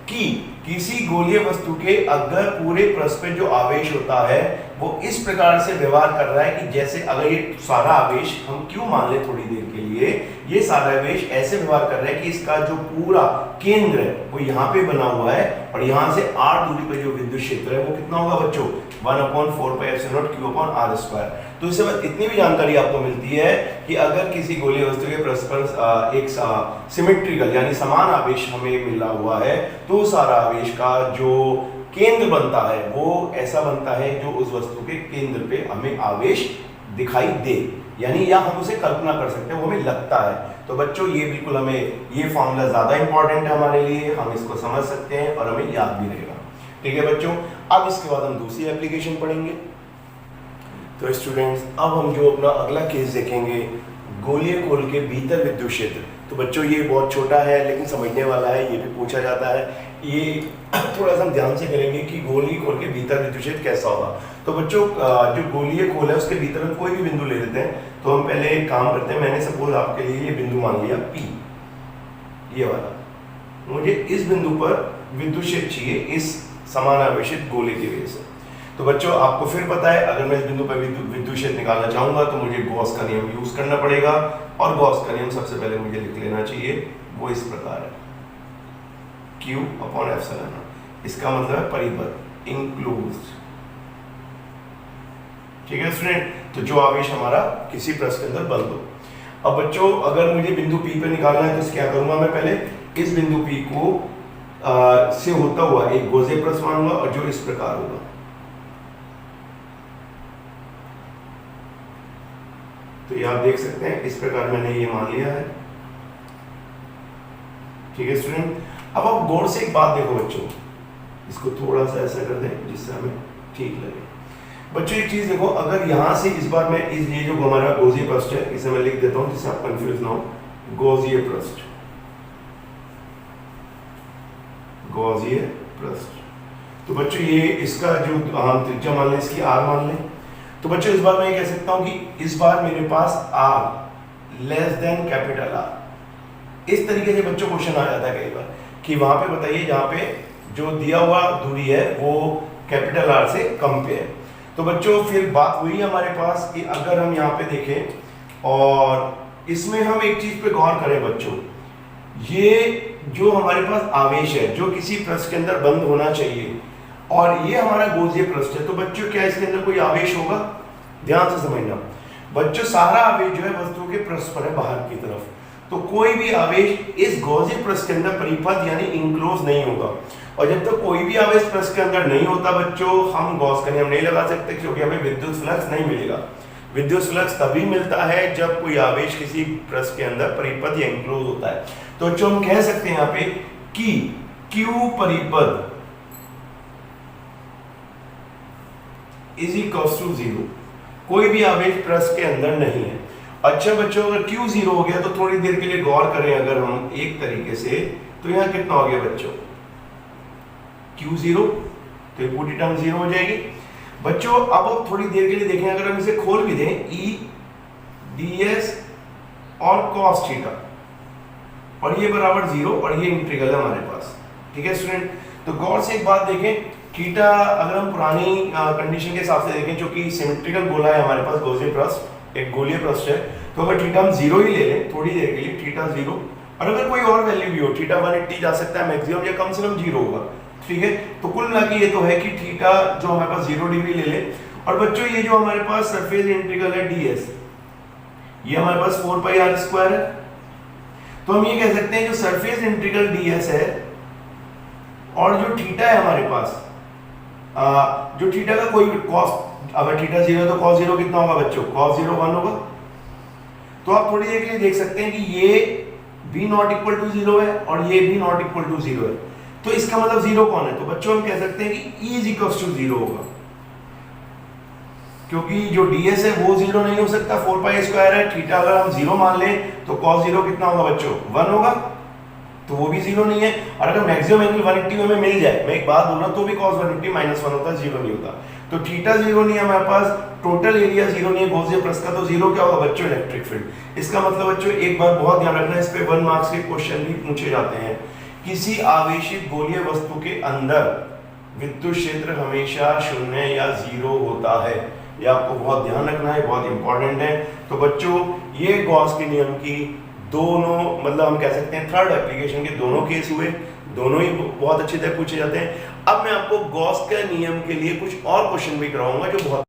कि किसी गोलीय वस्तु के अगर पूरे पृष्ठ पे जो आवेश होता है वो इस प्रकार से व्यवहार कर रहा है कि जैसे अगर ये सारा आवेश हम क्यों मान ले थोड़ी देर के लिए, ये सारा आवेश ऐसे व्यवहार कर रहा है कि इसका जो पूरा केंद्र है वो यहाँ पे बना हुआ है और यहाँ से r दूरी पे जो विद्युत क्षेत्र है वो कितना होगा बच्चों? 1/4 पाई एप्सिलॉन नॉट q/r²। तो इससे बस इतनी भी जानकारी आपको मिलती है कि अगर किसी गोलीय वस्तु के पृष्ठ पर एक सिमेट्रिकल यानी समान आवेश हमें मिला हुआ है तो सारा आवेश का जो केंद्र बनता है वो ऐसा बनता है जो उस वस्तु के केंद्र पे हमें आवेश दिखाई दे, यानी या हम उसे कल्पना कर सकते हैं, वो हमें लगता है। तो बच्चों ये बिल्कुल हमें ये फॉर्मूला ज्यादा इंपॉर्टेंट है हमारे लिए, हम इसको समझ सकते हैं और हमें याद भी रहेगा। ठीक है बच्चों, अब इसके बाद हम दूसरी एप्लीकेशन पढ़ेंगे। तो स्टूडेंट्स, अब हम जो अपना अगला केस देखेंगे गोलीय खोल के भीतर विद्युत क्षेत्र। तो बच्चों ये बहुत छोटा है लेकिन समझने वाला है, ये भी पूछा जाता है। ये थोड़ा सा हम ध्यान से करेंगे कि गोलीय खोल के भीतर विद्युत क्षेत्र कैसा होगा। तो बच्चों जो गोलीय खोल है उसके भीतर हम कोई भी बिंदु ले लेते हैं। तो हम पहले एक काम करते हैं, मैंने सपोज आपके लिए ये बिंदु मान लिया P, ये वाला। मुझे इस बिंदु पर विद्युत क्षेत्र चाहिए इस समान आवेशित गोले की वजह से। तो बच्चों आपको फिर पता है अगर मैं इस बिंदु पर विद्युत क्षेत्र निकालना चाहूंगा तो मुझे गॉस का नियम यूज करना पड़ेगा, और गॉस का नियम सबसे पहले मुझे लिख लेना चाहिए, वो इस प्रकार है Q/ε। इसका मतलब है परिबद्ध, इंक्लोज्ड। ठीक है स्टूडेंट, तो जो आवेश हमारा किसी पृष्ठ के अंदर बंद हो। अब बच्चों अगर मुझे बिंदु P पे निकालना है तो क्या करूंगा मैं? पहले इस बिंदु P को से होता हुआ एक गोजे पृष्ठ मानूंगा और जो इस प्रकार होगा। तो ये आप देख सकते हैं इस प्रकार मैंने ये मान लिया है। ठीक है स्टूडेंट, अब आप गौर से एक बात देखो बच्चों, इसको थोड़ा सा ऐसा कर दें जिससे हमें ठीक लगे। बच्चों एक चीज देखो, अगर यहां से इस बार मैं इस ये जो हमारा गोजीय पृष्ठ है इसे मैं लिख देता हूं जिससे आप कंफ्यूज ना हो, गोजीय पृष्ठ, गोजीय पृष्ठ। तो बच्चों ये इसका जो त्रिज्या मान लें, इसकी r मान लें। तो बच्चों इस बार मैं ये कह सकता हूं कि इस बार मेरे पास r less than capital R। इस तरीके से बच्चों क्वेश्चन आ जाता है कई बार कि वहां पे बताइए जहां पे जो दिया हुआ दूरी है वो कैपिटल R से कम पे है। तो बच्चों फिर बात हुई हमारे पास कि अगर हम यहाँ पे देखें और इसमें हम एक चीज पे गौर करें बच्चों, ये जो हमारे पास आवेश है जो किसी पृष्ठ के अंदर बंद होना चाहिए और ये हमारा गोलीय पृष्ठ है, तो बच्चों क्या इसके अंदर कोई आवेश होगा? ध्यान से समझना बच्चों, सारा आवेश जो है वस्तु के पृष्ठ पर है बाहर की तरफ, तो कोई भी आवेश इस गोलीय पृष्ठ के अंदर परिपथ यानी इंक्लोज नहीं होगा। और जब तक कोई भी आवेश पृष्ठ के अंदर नहीं होता बच्चों, हम गॉस का नियम नहीं लगा सकते क्योंकि हमें विद्युत फ्लक्स नहीं मिलेगा। विद्युत फ्लक्स तभी मिलता है जब कोई आवेश किसी पृष्ठ के अंदर परिपथ या इंक्लोज होता है। तो जो हम कह सकते हैं यहाँ पे कि Q परिपथ इज इक्वल्स टू 0, कोई भी आवेश पृष्ठ के अंदर नहीं है। अच्छा बच्चों, अगर Q 0 हो गया तो थोड़ी देर के लिए गौर करें अगर हम एक तरीके से, तो यहाँ कितना हो गया बच्चों? Q 0, तो ये पूरी टर्म 0 हो जाएगी। बच्चों अब थोड़ी देर के लिए देखें, अगर हम इसे खोल भी दें E ds और cos थीटा, और ये बराबर 0 और ये इंटीग्रल है हमारे पास। ठीक है स्टूडेंट, तो गौर से एक बात देखें, थीटा अगर हम पुरानी कंडीशन के हिसाब से देखें, जो कि सिमेट्रिकल गोला है हमारे पास गोलीय पृष्ठ, एक गोलीय पृष्ठ है, तो अगर थीटा हम 0 ही ले लें थोड़ी देर के लिए, थीटा 0, और अगर कोई और वैल्यू भी हो, थीटा 180 जा सकता है मैक्सिमम, या कम से कम 0 होगा, ठीक है। तो कुल मिला के ये तो है कि थीटा जो हमारे पास 0 डिग्री ले ले। और बच्चों ये जो हमारे पास सरफेस इंटीग्रल है ds, ये हमारे पास 4πr² है, तो हम ये कह सकते हैं जो सरफेस इंटीग्रल ds है और जो थीटा है हमारे पास, जो थीटा का कोई cos, अगर थीटा 0 है तो cos 0 कितना होगा बच्चों, cos 0 1 होगा। तो आप थोड़ी देर के लिए देख सकते हैं कि ये v नॉट इक्वल टू 0 है और ये v नॉट इक्वल टू 0 है, तो इसका मतलब 0 कौन है, तो बच्चों हम कह सकते हैं कि e इज इक्वल टू 0 होगा, क्योंकि जो ds है वो 0 नहीं हो सकता, 4π² है, थीटा अगर हम 0 मान लें तो cos 0 कितना होगा बच्चों, 1 होगा, तो वो भी 0 नहीं है। और अगर मैक्सिमम एंगल 180 में हमें मिल जाए, मैं एक बात बोल रहा हूं, तो भी cos 180 -1 होता है, 0 नहीं होता। तो थीटा 0 नहीं है हमारे पास, टोटल एरिया 0 नहीं है गॉसियन पृष्ठ का, तो 0 क्या होगा बच्चों, इलेक्ट्रिक फील्ड। इसका मतलब बच्चों एक बात बहुत ध्यान रखना, इस पे 1 मार्क्स के क्वेश्चन भी पूछे जाते हैं, किसी आवेशित गोलीय वस्तु के अंदर विद्युत क्षेत्र हमेशा 0 या 0 होता है, ये आपको बहुत ध्यान रखना है, बहुत इंपॉर्टेंट है। तो बच्चों ये गॉस के नियम की दोनों, मतलब हम कह सकते हैं थर्ड एप्लीकेशन के दोनों केस हुए, दोनों ही बहुत अच्छी तरह पूछे जाते हैं। अब मैं आपको गॉस के नियम के लिए कुछ और क्वेश्चन भी कराऊंगा जो बहुत